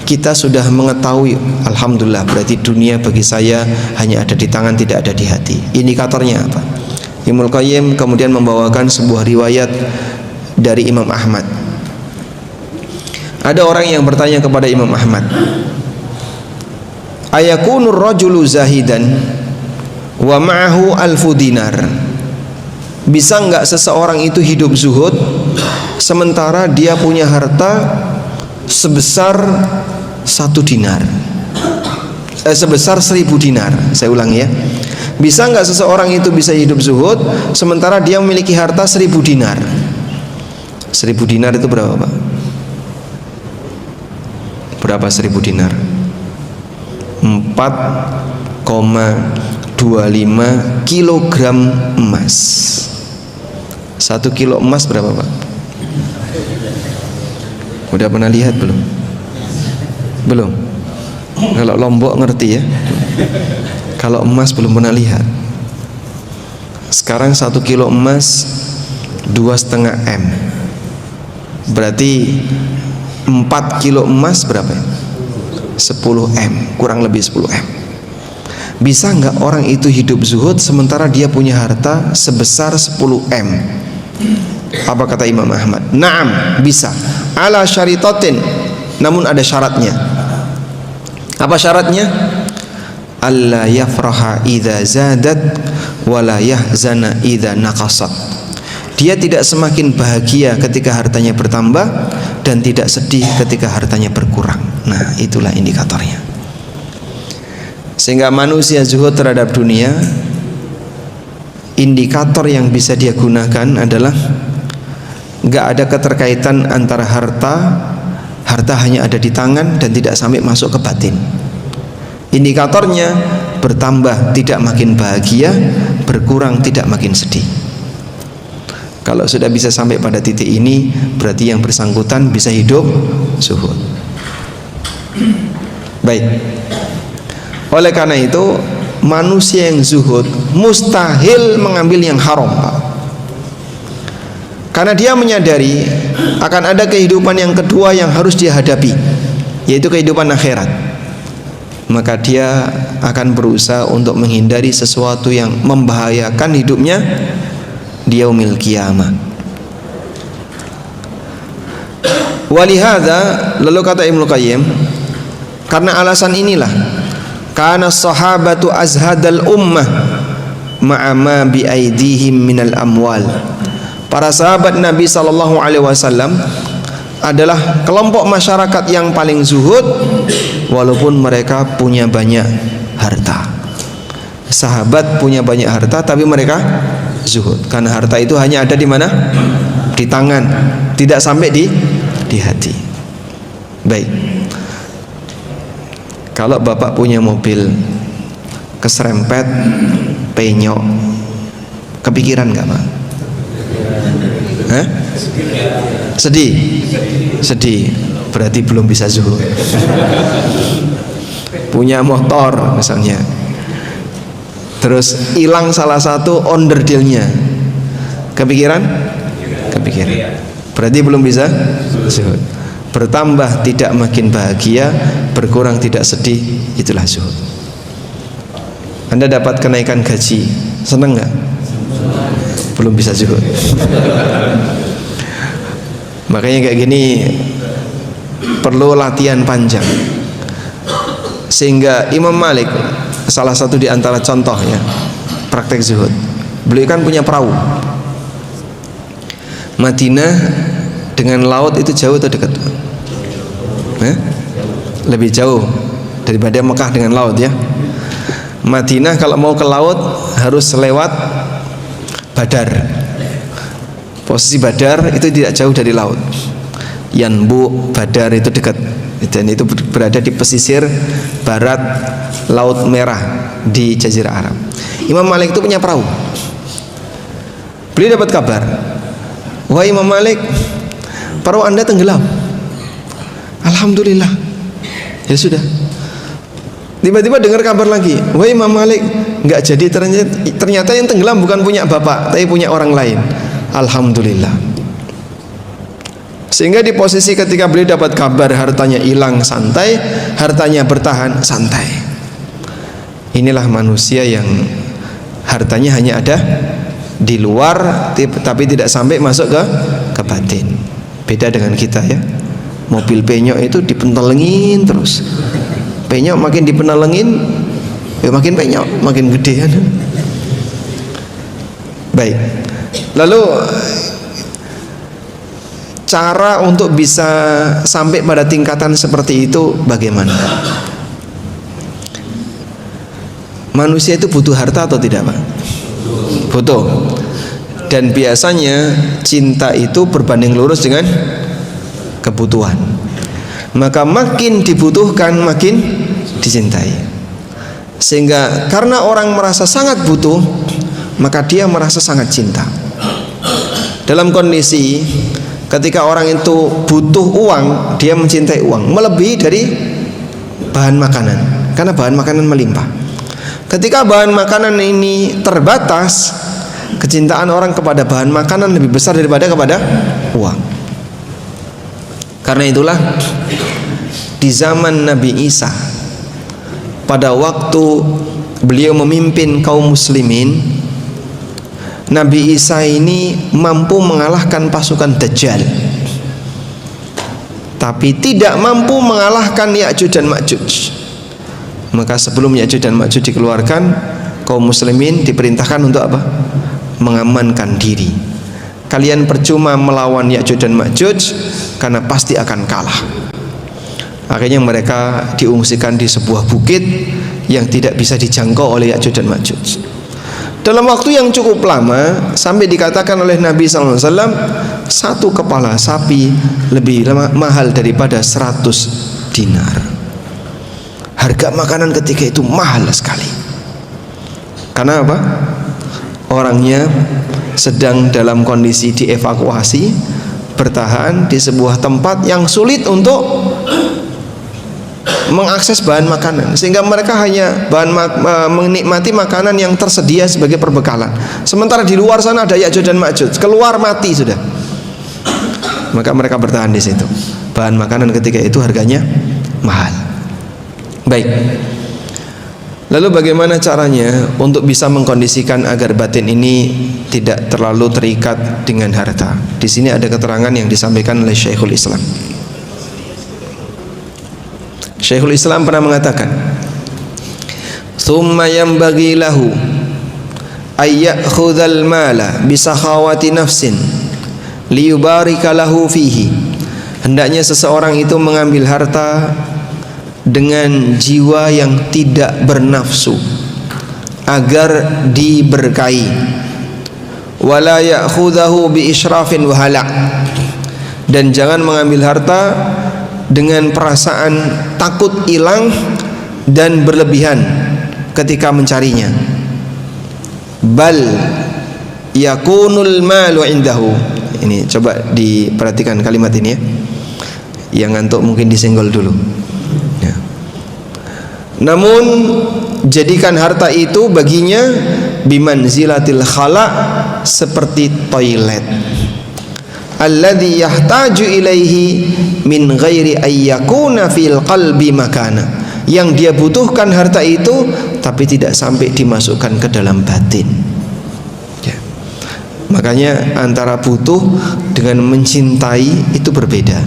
kita sudah mengetahui, alhamdulillah, berarti dunia bagi saya hanya ada di tangan, tidak ada di hati. Indikatornya apa? Ibnu Qayyim kemudian membawakan sebuah riwayat dari Imam Ahmad. Ada orang yang bertanya kepada Imam Ahmad, ayakunur rajulu zahidan wa ma'ahu alfu dinar, bisa enggak seseorang itu hidup zuhud sementara dia punya harta sebesar 1 dinar, sebesar 1000 dinar. Saya ulangi ya, bisa enggak seseorang itu bisa hidup zuhud sementara dia memiliki harta 1000 dinar? 1000 dinar itu berapa Pak? Berapa 1000 dinar? 4,25 kilogram emas. 1 kilo emas berapa Pak? Udah pernah lihat belum? Belum? Kalau Lombok ngerti ya. Kalau emas belum pernah lihat. Sekarang 1 kilo emas 2,5 M. Berarti 4 kilo emas berapa ya? 10 M, kurang lebih 10 M. Bisa nggak orang itu hidup zuhud sementara dia punya harta sebesar 10 M? Apa kata Imam Ahmad? Naam, bisa. Ala syaritatin, namun ada syaratnya. Apa syaratnya? Alla yafraha idza zadat wa la yahzana idza naqasat. Dia tidak semakin bahagia ketika hartanya bertambah dan tidak sedih ketika hartanya berkurang. Nah, itulah indikatornya. Sehingga manusia zuhud terhadap dunia, indikator yang bisa dia gunakan adalah nggak ada keterkaitan antara harta hanya ada di tangan dan tidak sampai masuk ke batin. Indikatornya bertambah tidak makin bahagia, berkurang tidak makin sedih. Kalau sudah bisa sampai pada titik ini, berarti yang bersangkutan bisa hidup zuhud. Baik. Oleh karena itu, manusia yang zuhud mustahil mengambil yang haram, Pak. Karena dia menyadari akan ada kehidupan yang kedua yang harus dia hadapi, yaitu kehidupan akhirat. Maka dia akan berusaha untuk menghindari sesuatu yang membahayakan hidupnya di yaumil qiyamah. Walihada, lalu kata Ibnu Qayyim, karena alasan inilah kana sahabatu azhadal ummah ma'a ma bi aidihim minal amwal. Para sahabat Nabi sallallahu alaihi wasallam adalah kelompok masyarakat yang paling zuhud walaupun mereka punya banyak harta. Sahabat punya banyak harta tapi mereka zuhud karena harta itu hanya ada di mana? Di tangan, tidak sampai di hati. Baik. Kalau Bapak punya mobil keserempet penyok, kepikiran nggak Pak? Hah? Sedih? Sedih, berarti belum bisa zuhud. Punya motor misalnya, terus hilang salah satu onderdilnya, kepikiran? Kepikiran, berarti belum bisa zuhud. Bertambah tidak makin bahagia, berkurang tidak sedih, itulah zuhud. Anda dapat kenaikan gaji, seneng nggak? Belum bisa zuhud. Makanya kayak gini perlu latihan panjang. Sehingga Imam Malik, salah satu di antara contohnya praktek zuhud, beliau kan punya perahu. Madinah dengan laut itu jauh atau dekat? Lebih jauh daripada Mekah dengan laut ya. Madinah kalau mau ke laut harus lewat Badar. Posisi Badar itu tidak jauh dari laut. Yanbu, Badar itu dekat, dan itu berada di pesisir barat Laut Merah di Jazirah Arab. Imam Malik itu punya perahu. Beliau dapat kabar, wahai Imam Malik, perahu Anda tenggelam. Alhamdulillah. Ya sudah. Tiba-tiba dengar kabar lagi, wahai Imam Malik, nggak jadi, ternyata yang tenggelam bukan punya bapak, tapi punya orang lain. Alhamdulillah. Sehingga di posisi ketika beliau dapat kabar hartanya hilang, santai, hartanya bertahan, santai. Inilah manusia yang hartanya hanya ada di luar, tapi tidak sampai masuk ke batin. Beda dengan kita ya. Mobil penyok itu dipentelengin terus. Penyok makin dipenelengin, ya makin penyok, makin gede kan. Baik. Lalu cara untuk bisa sampai pada tingkatan seperti itu bagaimana? Manusia itu butuh harta atau tidak, Pak? Butuh. Dan biasanya cinta itu berbanding lurus dengan kebutuhan. Maka makin dibutuhkan makin dicintai. Sehingga karena orang merasa sangat butuh, maka dia merasa sangat cinta. Dalam kondisi ketika orang itu butuh uang, dia mencintai uang melebihi dari bahan makanan, karena bahan makanan melimpah. Ketika bahan makanan ini terbatas, kecintaan orang kepada bahan makanan lebih besar daripada kepada uang. Karena itulah di zaman Nabi Isa, pada waktu beliau memimpin kaum muslimin, Nabi Isa ini mampu mengalahkan pasukan Dajjal, tapi tidak mampu mengalahkan Ya'juj dan Ma'juj. Maka sebelum Ya'juj dan Ma'juj dikeluarkan, kaum muslimin diperintahkan untuk apa? Mengamankan diri. Kalian percuma melawan Ya'juj dan Ma'juj, karena pasti akan kalah. Akhirnya mereka diungsikan di sebuah bukit yang tidak bisa dijangkau oleh Ya'juj dan Ma'juj. Dalam waktu yang cukup lama, sampai dikatakan oleh Nabi SAW, satu kepala sapi lebih mahal daripada 100 dinar. Harga makanan ketika itu mahal sekali. Karena apa? Orangnya sedang dalam kondisi dievakuasi, bertahan di sebuah tempat yang sulit untuk mengakses bahan makanan, sehingga mereka hanya menikmati makanan yang tersedia sebagai perbekalan. Sementara di luar sana ada Ya'juj dan Ma'juj, keluar mati sudah. Maka mereka bertahan di situ. Bahan makanan ketika itu harganya mahal. Baik. Lalu bagaimana caranya untuk bisa mengkondisikan agar batin ini tidak terlalu terikat dengan harta? Di sini ada keterangan yang disampaikan oleh Syekhul Islam. Syekhul Islam pernah mengatakan, "Tsumma yanbaghi lahu ay ya'khudhal mala bi sakhawati nafsin liyubarika lahu fihi." Hendaknya seseorang itu mengambil harta dengan jiwa yang tidak bernafsu agar diberkahi. Wala ya'khudhahu bi israfin wa hala'. Dan jangan mengambil harta dengan perasaan takut hilang dan berlebihan ketika mencarinya. Bal yakunul malu indahu. Ini coba diperhatikan kalimat ini ya. Yang ngantuk mungkin disenggol dulu ya. Namun jadikan harta itu baginya bimanzilatil khala, seperti toilet. Alladhi yahtaju ilaihi min ghairi ayyakuna fil qalbi makana. Yang dia butuhkan harta itu tapi tidak sampai dimasukkan ke dalam batin. Ya. Makanya antara butuh dengan mencintai itu berbeda.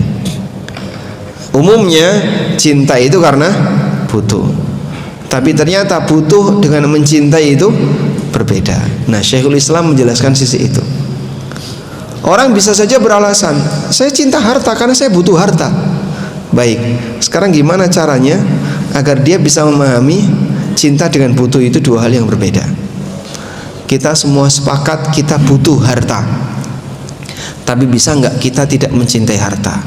Umumnya cinta itu karena butuh, tapi ternyata butuh dengan mencintai itu berbeda. Nah, Syekhul Islam menjelaskan sisi itu. Orang bisa saja beralasan, saya cinta harta karena saya butuh harta. Baik, sekarang gimana caranya agar dia bisa memahami cinta dengan butuh itu dua hal yang berbeda. Kita semua sepakat kita butuh harta, tapi bisa nggak kita tidak mencintai harta?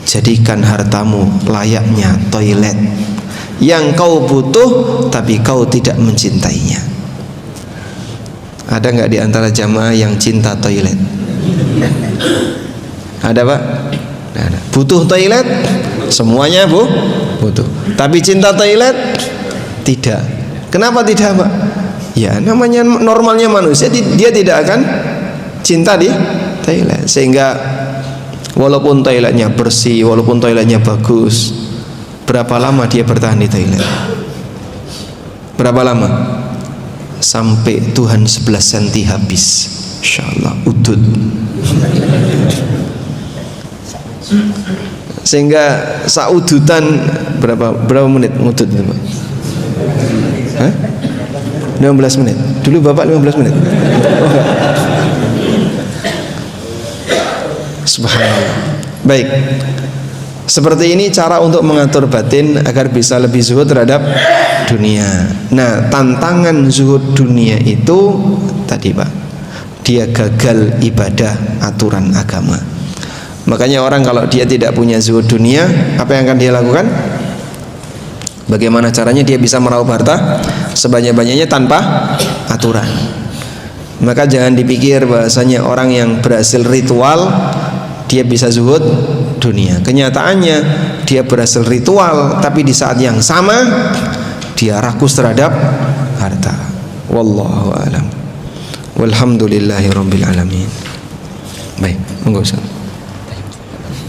Jadikan hartamu layaknya toilet yang kau butuh tapi kau tidak mencintainya. Ada nggak di antara jamaah yang cinta toilet? Ada, Pak? Ada. Butuh toilet? Semuanya butuh. Tapi cinta toilet? Tidak. Kenapa tidak, Pak? Ya, namanya normalnya manusia, dia tidak akan cinta di toilet. Sehingga walaupun toiletnya bersih, walaupun toiletnya bagus, berapa lama dia bertahan di toilet? Berapa lama? Sampai Tuhan 11 cm habis. Insyaallah udud. Sehingga saudutan berapa menit ngudut itu, Pak? Hah? 15 menit. Dulu Bapak 15 menit. Subhanallah. Baik. Seperti ini cara untuk mengatur batin agar bisa lebih zuhud terhadap dunia. Nah, tantangan zuhud dunia itu tadi, Pak, dia gagal ibadah aturan agama. Makanya orang kalau dia tidak punya zuhud dunia, apa yang akan dia lakukan? Bagaimana caranya dia bisa meraup harta sebanyak-banyaknya tanpa aturan? Maka jangan dipikir bahasanya orang yang berhasil ritual dia bisa zuhud dunia. Kenyataannya dia berhasil ritual, tapi di saat yang sama dia rakus terhadap harta. Wallahu a'lam. Walhamdulillahirabbil alamin. Baik, monggo Ustaz.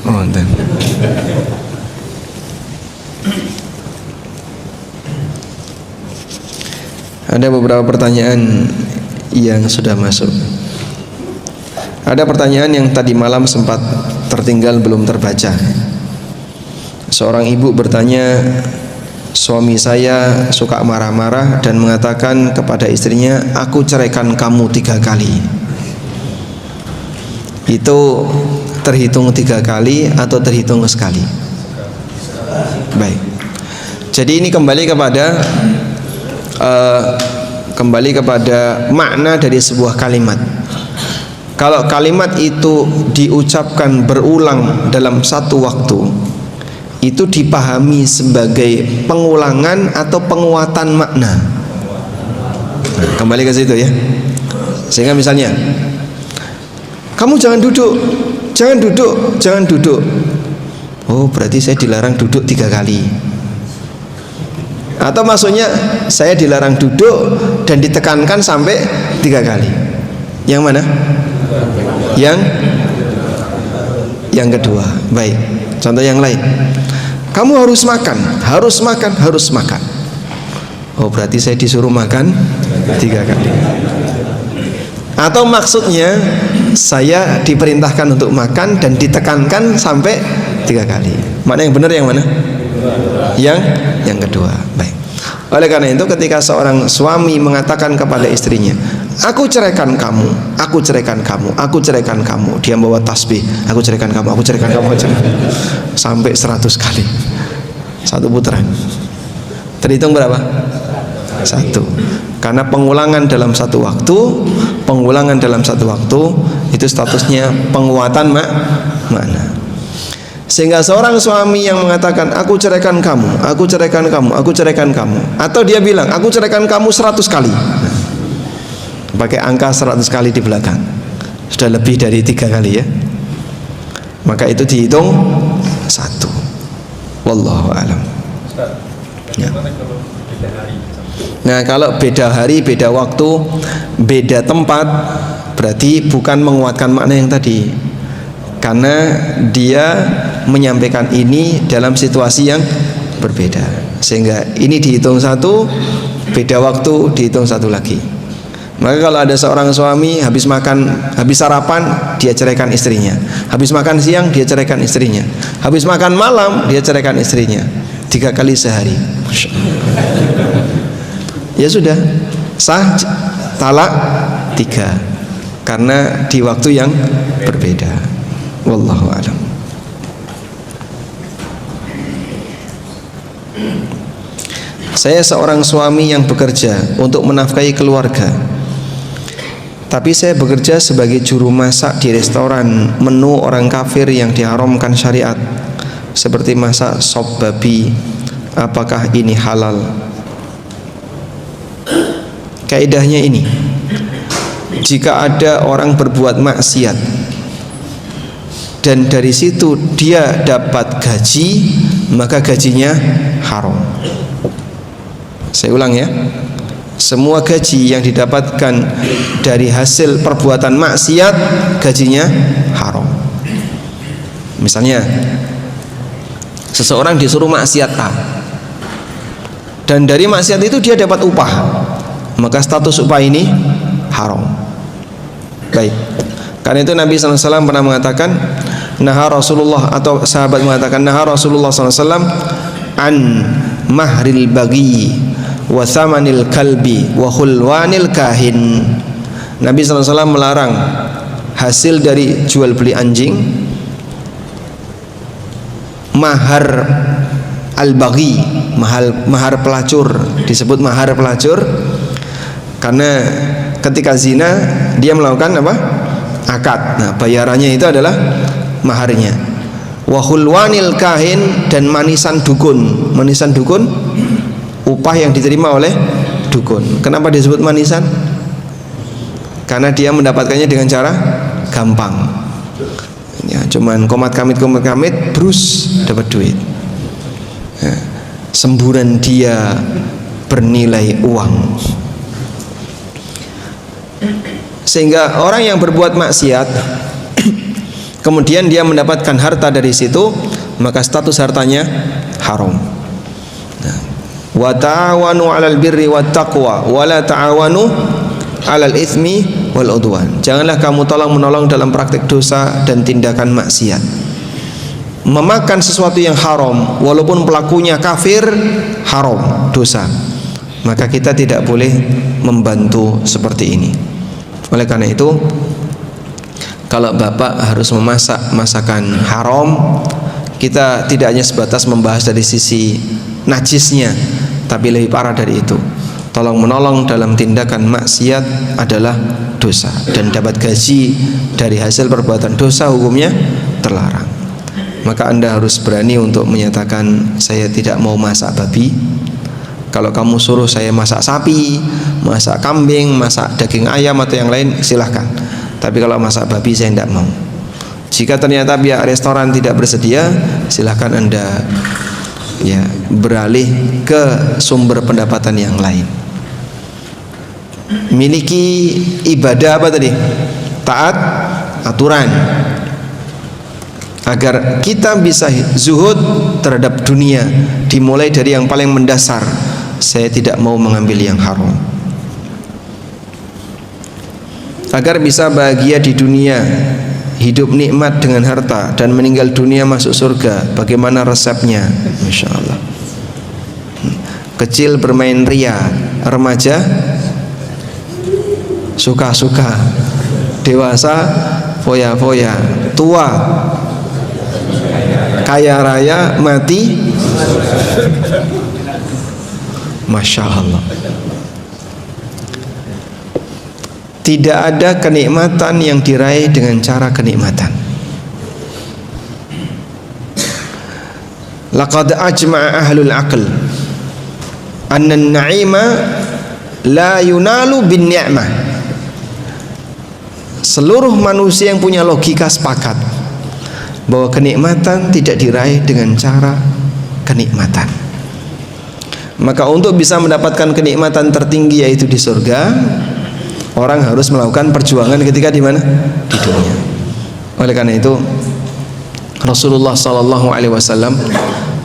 Oh, dan ada beberapa pertanyaan yang sudah masuk. Ada pertanyaan yang tadi malam sempat tertinggal belum terbaca. Seorang ibu bertanya, suami saya suka marah-marah dan mengatakan kepada istrinya, aku ceraikan kamu 3 kali. Itu terhitung 3 kali atau terhitung sekali? Baik. Jadi ini kembali kepada makna dari sebuah kalimat. Kalau kalimat itu diucapkan berulang dalam satu waktu, itu dipahami sebagai pengulangan atau penguatan makna. Nah, kembali ke situ ya. Sehingga misalnya, kamu jangan duduk, jangan duduk, jangan duduk. Oh, berarti saya dilarang duduk 3 kali. Atau maksudnya saya dilarang duduk dan ditekankan sampai 3 kali. Yang mana? Yang kedua. Baik. Contoh yang lain. Kamu harus makan, harus makan, harus makan. Oh, berarti saya disuruh makan 3 kali. Atau maksudnya saya diperintahkan untuk makan dan ditekankan sampai 3 kali. Mana yang benar, yang mana? Yang kedua. Baik. Oleh karena itu ketika seorang suami mengatakan kepada istrinya, aku ceraikan kamu, aku ceraikan kamu, aku ceraikan kamu, dia membawa tasbih, aku ceraikan kamu, aku ceraikan kamu, aku ceraikan kamu, sampai 100 kali satu putaran. Terhitung berapa? 1. Karena pengulangan dalam satu waktu, pengulangan dalam satu waktu itu statusnya penguatan makna. Sehingga seorang suami yang mengatakan aku ceraikan kamu, aku ceraikan kamu, aku ceraikan kamu, atau dia bilang aku ceraikan kamu 100 kali, nah, pakai angka 100 kali di belakang, sudah lebih dari 3 kali ya, maka itu dihitung 1. Wallahu a'lam. Ya. Nah, kalau beda hari, beda waktu, beda tempat, berarti bukan menguatkan makna yang tadi, karena dia menyampaikan ini dalam situasi yang berbeda, sehingga ini dihitung 1, beda waktu dihitung satu lagi. Maka kalau ada seorang suami habis sarapan dia ceraikan istrinya, habis makan siang dia ceraikan istrinya, habis makan malam dia ceraikan istrinya, 3 kali sehari. Ya sudah, sah talak 3 karena di waktu yang berbeda. Wallahu a'lam. Saya seorang suami yang bekerja untuk menafkahi keluarga, tapi saya bekerja sebagai juru masak di restoran menu orang kafir yang diharamkan syariat, seperti masak sop babi. Apakah ini halal? Kaidahnya ini, jika ada orang berbuat maksiat dan dari situ dia dapat gaji, maka gajinya haram. Saya ulang ya, semua gaji yang didapatkan dari hasil perbuatan maksiat gajinya haram. Misalnya seseorang disuruh maksiat A dan dari maksiat itu dia dapat upah, maka status upah ini haram. Baik, karena itu Nabi SAW pernah mengatakan, naha Rasulullah, atau sahabat mengatakan, naha Rasulullah SAW an mahril bagi wa thamanil kalbi wa khulwanil kahin. Nabi SAW melarang hasil dari jual beli anjing, mahar al-baghi, mahar pelacur, disebut mahar pelacur karena ketika zina dia melakukan apa? Akad. Nah, bayarannya itu adalah maharnya. Wa khulwanil kahin, dan manisan dukun. Manisan dukun upah yang diterima oleh dukun. Kenapa disebut manisan? Karena dia mendapatkannya dengan cara gampang. Ya, cuman komat kamit brus dapat duit. Ya, semburan dia bernilai uang. Sehingga orang yang berbuat maksiat kemudian dia mendapatkan harta dari situ, maka status hartanya haram. Wa ta'awanu 'alal birri wat taqwa wa la ta'awanu 'alal itsmi wal udwan. Janganlah kamu tolong-menolong dalam praktik dosa dan tindakan maksiat. Memakan sesuatu yang haram walaupun pelakunya kafir, haram, dosa. Maka kita tidak boleh membantu seperti ini. Oleh karena itu, kalau bapak harus memasak masakan haram, kita tidak hanya sebatas membahas dari sisi najisnya, tapi lebih parah dari itu. Tolong menolong dalam tindakan maksiat adalah dosa, dan dapat gaji dari hasil perbuatan dosa hukumnya terlarang. Maka Anda harus berani untuk menyatakan, saya tidak mau masak babi. Kalau kamu suruh saya masak sapi, masak kambing, masak daging ayam atau yang lain, silahkan. Tapi kalau masak babi saya tidak mau. Jika ternyata pihak restoran tidak bersedia, silahkan Anda ya beralih ke sumber pendapatan yang lain. Miliki ibadah apa tadi? Taat aturan, agar kita bisa zuhud terhadap dunia, dimulai dari yang paling mendasar. Saya tidak mau mengambil yang haram, agar bisa bahagia di dunia, hidup nikmat dengan harta, dan meninggal dunia masuk surga. Bagaimana resepnya? Masya Allah. Kecil bermain ria, remaja suka-suka, dewasa foya-foya, tua kaya raya, mati. Masya Allah. Tidak ada kenikmatan yang diraih dengan cara kenikmatan. Laqad ajma'a ahlul aql anna an-na'ima la yunalu bin ni'mah. Seluruh manusia yang punya logika sepakat bahwa kenikmatan tidak diraih dengan cara kenikmatan. Maka untuk bisa mendapatkan kenikmatan tertinggi, yaitu di surga, orang harus melakukan perjuangan ketika di mana? Di dunia. Oleh karena itu, Rasulullah SAW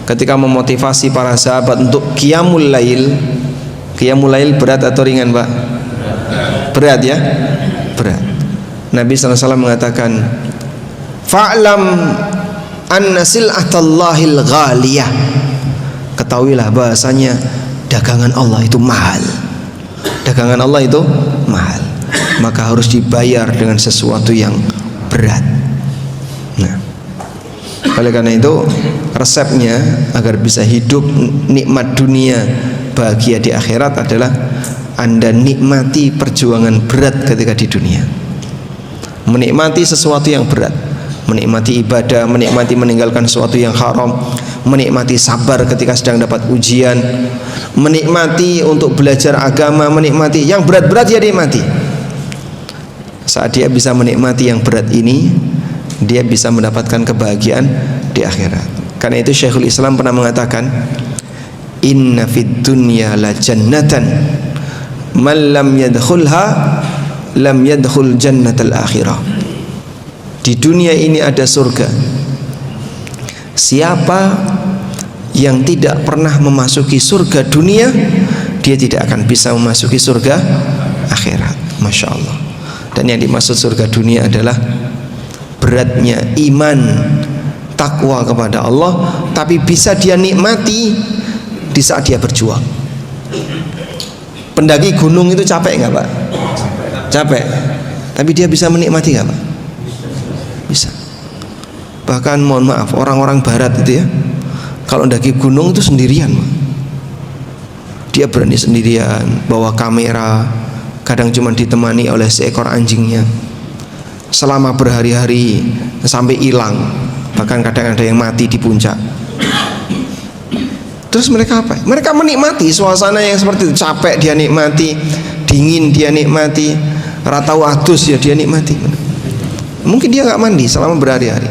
ketika memotivasi para sahabat untuk qiyamul lail, Qiyamul lail berat atau ringan, Pak? Berat ya? Berat. Nabi SAW mengatakan, fa'lam anna sil'atallahil ghaliyah. Ketahuilah bahasanya dagangan Allah itu mahal. Dagangan Allah itu mahal. Maka harus dibayar dengan sesuatu yang berat. Nah, oleh karena itu resepnya agar bisa hidup nikmat dunia, bahagia di akhirat adalah Anda nikmati perjuangan berat ketika di dunia. Menikmati sesuatu yang berat, menikmati ibadah, menikmati meninggalkan sesuatu yang haram, menikmati sabar ketika sedang dapat ujian, menikmati untuk belajar agama, menikmati yang berat-berat ya nikmati. Saat dia bisa menikmati yang berat ini, dia bisa mendapatkan kebahagiaan di akhirat. Karena itu Syekhul Islam pernah mengatakan, inna fid dunya la jannatan man lam yadkhulha lam yadkhul jannatal akhirah. Di dunia ini ada surga. Siapa yang tidak pernah memasuki surga dunia, dia tidak akan bisa memasuki surga akhirat. Masya Allah. Dan yang dimaksud surga dunia adalah beratnya iman, takwa kepada Allah, tapi bisa dia nikmati di saat dia berjuang. Pendaki gunung itu capek nggak, Pak? Capek. Tapi dia bisa menikmati nggak, Pak? Bisa. Bahkan mohon maaf, orang-orang barat itu ya, kalau mendaki gunung itu sendirian, Pak. Dia berani sendirian, bawa kamera, kadang cuma ditemani oleh seekor anjingnya, selama berhari-hari sampai hilang. Bahkan kadang ada yang mati di puncak. Terus mereka apa? Mereka menikmati suasana yang seperti itu. Capek dia nikmati, dingin dia nikmati, ratau adus ya dia nikmati. Mungkin dia nggak mandi selama berhari-hari,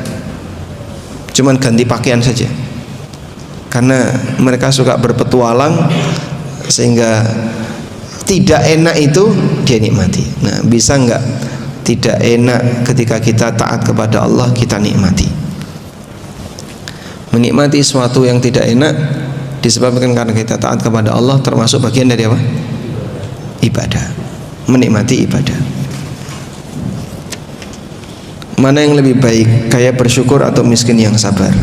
cuman ganti pakaian saja. Karena mereka suka berpetualang, sehingga tidak enak itu dia nikmati. Nah, bisa nggak tidak enak ketika kita taat kepada Allah kita nikmati? Menikmati sesuatu yang tidak enak disebabkan karena kita taat kepada Allah, termasuk bagian dari apa? Ibadah. Menikmati ibadah. Mana yang lebih baik, kaya bersyukur atau miskin yang sabar?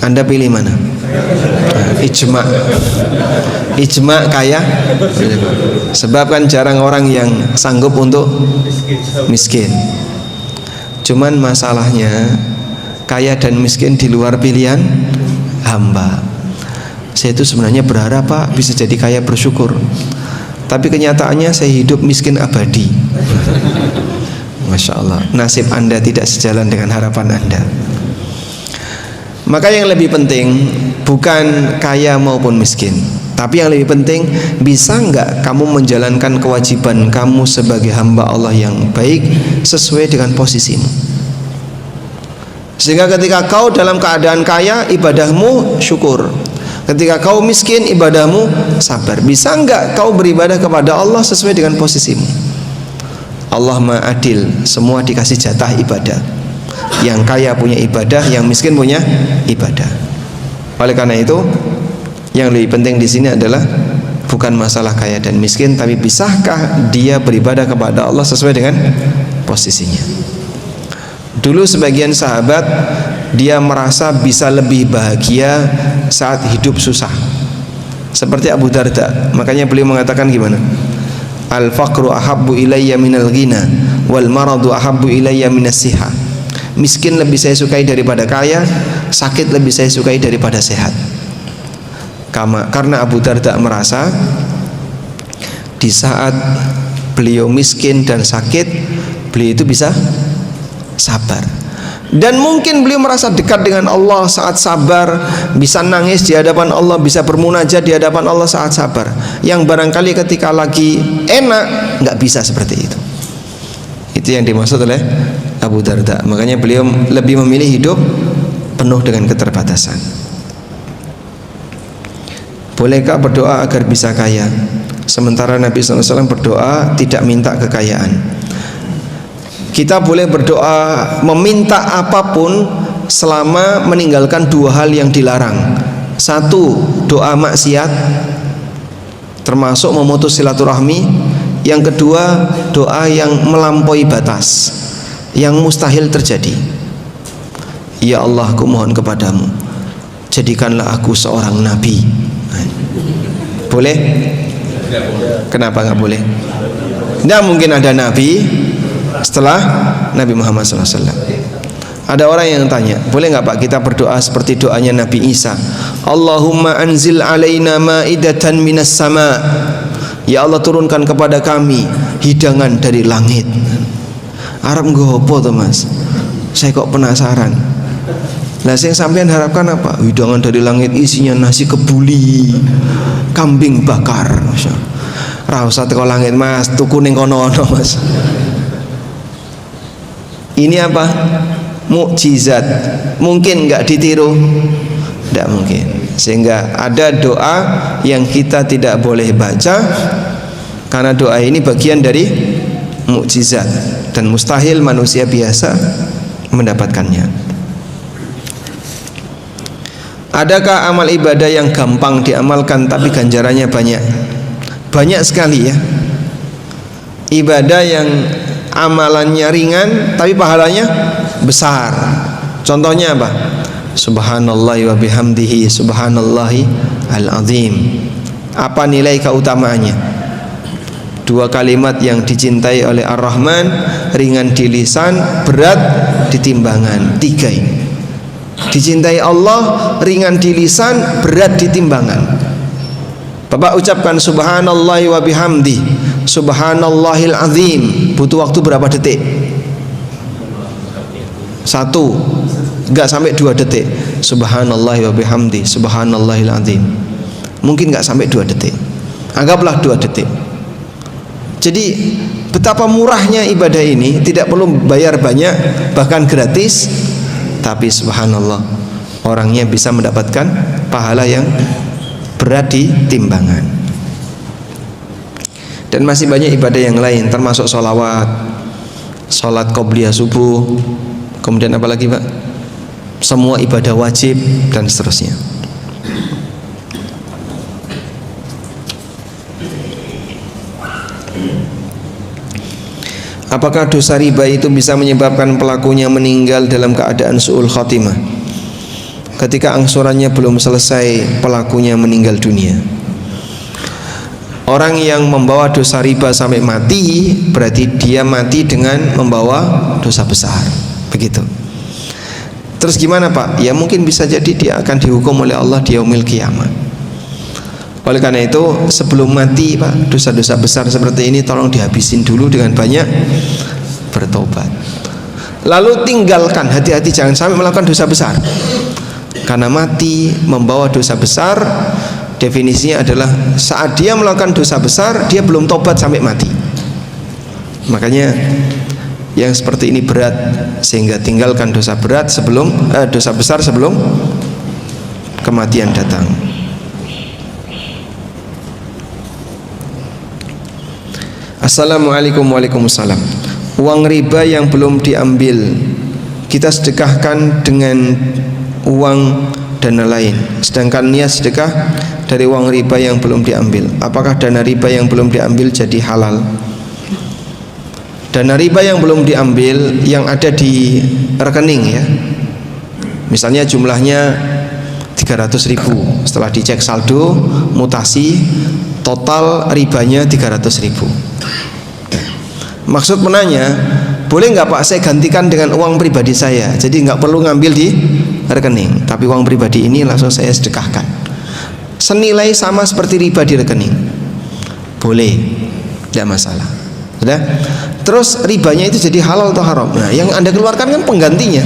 Anda pilih mana? Ijma. Ijma kaya. Sebab kan jarang orang yang sanggup untuk miskin. Cuman masalahnya kaya dan miskin di luar pilihan hamba. Saya itu sebenarnya berharap, Pak, bisa jadi kaya bersyukur, tapi kenyataannya saya hidup miskin abadi. Masya Allah, nasib Anda tidak sejalan dengan harapan Anda. Maka yang lebih penting bukan kaya maupun miskin, tapi yang lebih penting, bisa nggak kamu menjalankan kewajiban kamu sebagai hamba Allah yang baik sesuai dengan posisimu. Sehingga ketika kau dalam keadaan kaya, ibadahmu syukur. Ketika kau miskin, ibadahmu sabar. Bisa nggak kau beribadah kepada Allah sesuai dengan posisimu? Allah Maha Adil, semua dikasih jatah ibadah. Yang kaya punya ibadah, yang miskin punya ibadah. Oleh karena itu, yang lebih penting di sini adalah bukan masalah kaya dan miskin, tapi bisakah dia beribadah kepada Allah sesuai dengan posisinya. Dulu sebagian sahabat dia merasa bisa lebih bahagia saat hidup susah, seperti Abu Darda. Makanya beliau mengatakan gimana? Al-faqru ahabbu ilayya minal ghina wal maradu ahabbu ilayya minas siha. Miskin lebih saya sukai daripada kaya, sakit lebih saya sukai daripada sehat. Karena Abu Darda merasa di saat beliau miskin dan sakit, beliau itu bisa sabar. Dan mungkin beliau merasa dekat dengan Allah saat sabar, bisa nangis di hadapan Allah, bisa bermunajat di hadapan Allah saat sabar. Yang barangkali ketika lagi enak nggak bisa seperti itu. Itu yang dimaksud oleh Abu Darda. Makanya beliau lebih memilih hidup penuh dengan keterbatasan. Bolehkah berdoa agar bisa kaya? Sementara Nabi SAW berdoa tidak minta kekayaan. Kita boleh berdoa meminta apapun selama meninggalkan dua hal yang dilarang. Satu, doa maksiat termasuk memutus silaturahmi. Yang kedua, doa yang melampaui batas, yang mustahil terjadi. Ya Allah, aku mohon kepadamu, jadikanlah aku seorang nabi. Boleh? Kenapa nggak boleh? Tidak mungkin ada nabi setelah Nabi Muhammad SAW. Ada orang yang tanya, boleh nggak Pak kita berdoa seperti doanya Nabi Isa? Allahumma anzil alaina ma'idatan minas sama. Ya Allah, turunkan kepada kami hidangan dari langit. Arab nggopo to Mas? Saya kok penasaran. Nah, yang sampean harapkan apa? Hidangan dari langit isinya nasi kebuli, kambing bakar. Ra usah teko langit Mas, tuku ning kono-kono Mas. Ini apa? Mukjizat. Mungkin nggak ditiru? Tidak mungkin. Sehingga ada doa yang kita tidak boleh baca, karena doa ini bagian dari mukjizat dan mustahil manusia biasa mendapatkannya. Adakah amal ibadah yang gampang diamalkan tapi ganjarannya banyak? Banyak sekali ya. Ibadah yang amalannya ringan tapi pahalanya besar. Contohnya apa? Subhanallahi wa bihamdihi subhanallahi al-azim. Apa nilai keutamaannya? Dua kalimat yang dicintai oleh Ar-Rahman, ringan di lisan, berat di timbangan. Tiga ini. Dicintai Allah, ringan di lisan, berat di timbangan. Bapak ucapkan subhanallahi wa bihamdi subhanallahil azim, butuh waktu berapa detik? 1, enggak sampai 2 detik. Subhanallahi wa bihamdi subhanallahil azim, mungkin enggak sampai 2 detik. Anggaplah 2 detik. Jadi betapa murahnya ibadah ini, tidak perlu bayar banyak, bahkan gratis. Tapi subhanallah, orangnya bisa mendapatkan pahala yang berat di timbangan. Dan masih banyak ibadah yang lain, termasuk sholawat, sholat qobliyah subuh, kemudian apa lagi Pak? Semua ibadah wajib dan seterusnya. Apakah dosa riba itu bisa menyebabkan pelakunya meninggal dalam keadaan su'ul khatimah? Ketika angsurannya belum selesai, pelakunya meninggal dunia. Orang yang membawa dosa riba sampai mati, berarti dia mati dengan membawa dosa besar. Begitu. Terus gimana Pak? Ya mungkin bisa jadi dia akan dihukum oleh Allah di yaumil qiyamah. Oleh karena itu, sebelum mati Pak, dosa-dosa besar seperti ini tolong dihabisin dulu dengan banyak bertobat. Lalu tinggalkan, hati-hati jangan sampai melakukan dosa besar. Karena mati membawa dosa besar, definisinya adalah saat dia melakukan dosa besar, dia belum tobat sampai mati. Makanya yang seperti ini berat, sehingga tinggalkan dosa berat sebelum dosa besar sebelum kematian datang. Assalamualaikum. Waalaikumsalam. Uang riba yang belum diambil, kita sedekahkan dengan uang dana lain, sedangkan niat sedekah dari uang riba yang belum diambil. Apakah dana riba yang belum diambil jadi halal? Dana riba yang belum diambil yang ada di rekening ya, misalnya jumlahnya 300.000, setelah dicek saldo mutasi total ribanya 300.000. Maksud menanya, boleh nggak Pak saya gantikan dengan uang pribadi saya, jadi nggak perlu ngambil di rekening, tapi uang pribadi ini langsung saya sedekahkan senilai sama seperti riba di rekening? Boleh, tidak masalah. Sudah. Terus ribanya itu jadi halal atau haram? Nah, yang Anda keluarkan kan penggantinya.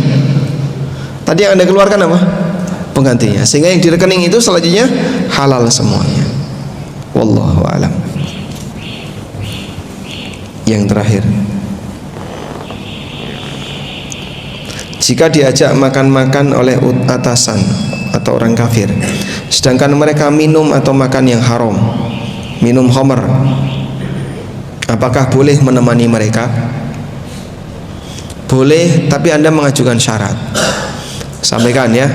Tadi yang Anda keluarkan apa? Penggantinya. Sehingga yang di rekening itu selanjutnya halal semuanya. Wallahu a'lam. Yang terakhir, jika diajak makan-makan oleh atasan atau orang kafir, sedangkan mereka minum atau makan yang haram, minum khamr, apakah boleh menemani mereka? Boleh, tapi Anda mengajukan syarat. Sampaikan ya,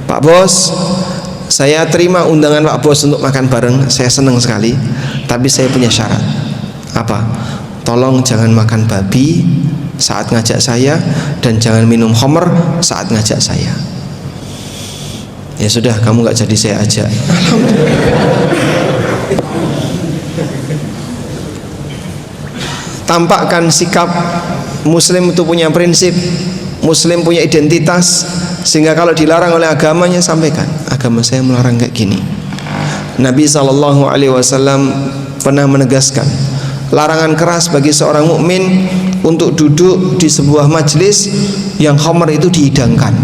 Pak Bos, saya terima undangan Pak Bos untuk makan bareng, saya senang sekali, tapi saya punya syarat. Apa? Tolong jangan makan babi saat ngajak saya, dan jangan minum khamr saat ngajak saya. Ya sudah, kamu nggak jadi saya ajak. Tampakkan sikap Muslim itu punya prinsip, Muslim punya identitas, sehingga kalau dilarang oleh agamanya sampaikan, agama saya melarang kayak gini. Nabi SAW pernah menegaskan larangan keras bagi seorang mukmin untuk duduk di sebuah majelis yang khamr itu dihidangkan,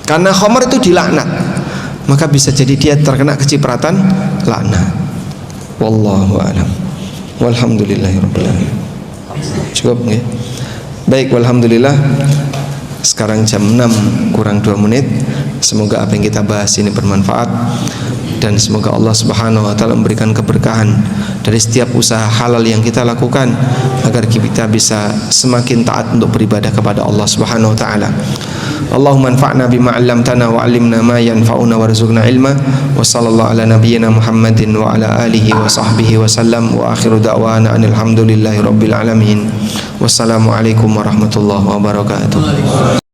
karena khamr itu dilaknat, maka bisa jadi dia terkena kecipratan laknat. Wallahu a'lam. Walhamdulillahirabbil alamin. Cukup nggih? Baik, walhamdulillah. Sekarang jam 6 kurang 2 menit. Semoga apa yang kita bahas ini bermanfaat, dan semoga Allah Subhanahu wa taala memberikan keberkahan dari setiap usaha halal yang kita lakukan, agar kita bisa semakin taat untuk beribadah kepada Allah Subhanahu wa taala. Allahumma anfa'na bima 'allamtana wa 'allimna ma yanfa'una warzuqna ilma. Wa sallallahu ala nabiyyina Muhammadin wa ala alihi wa sahbihi wa sallam, wa akhiru da'wana anil hamdulillahi rabbil alamin. Wassalamu alaikum warahmatullahi wabarakatuh.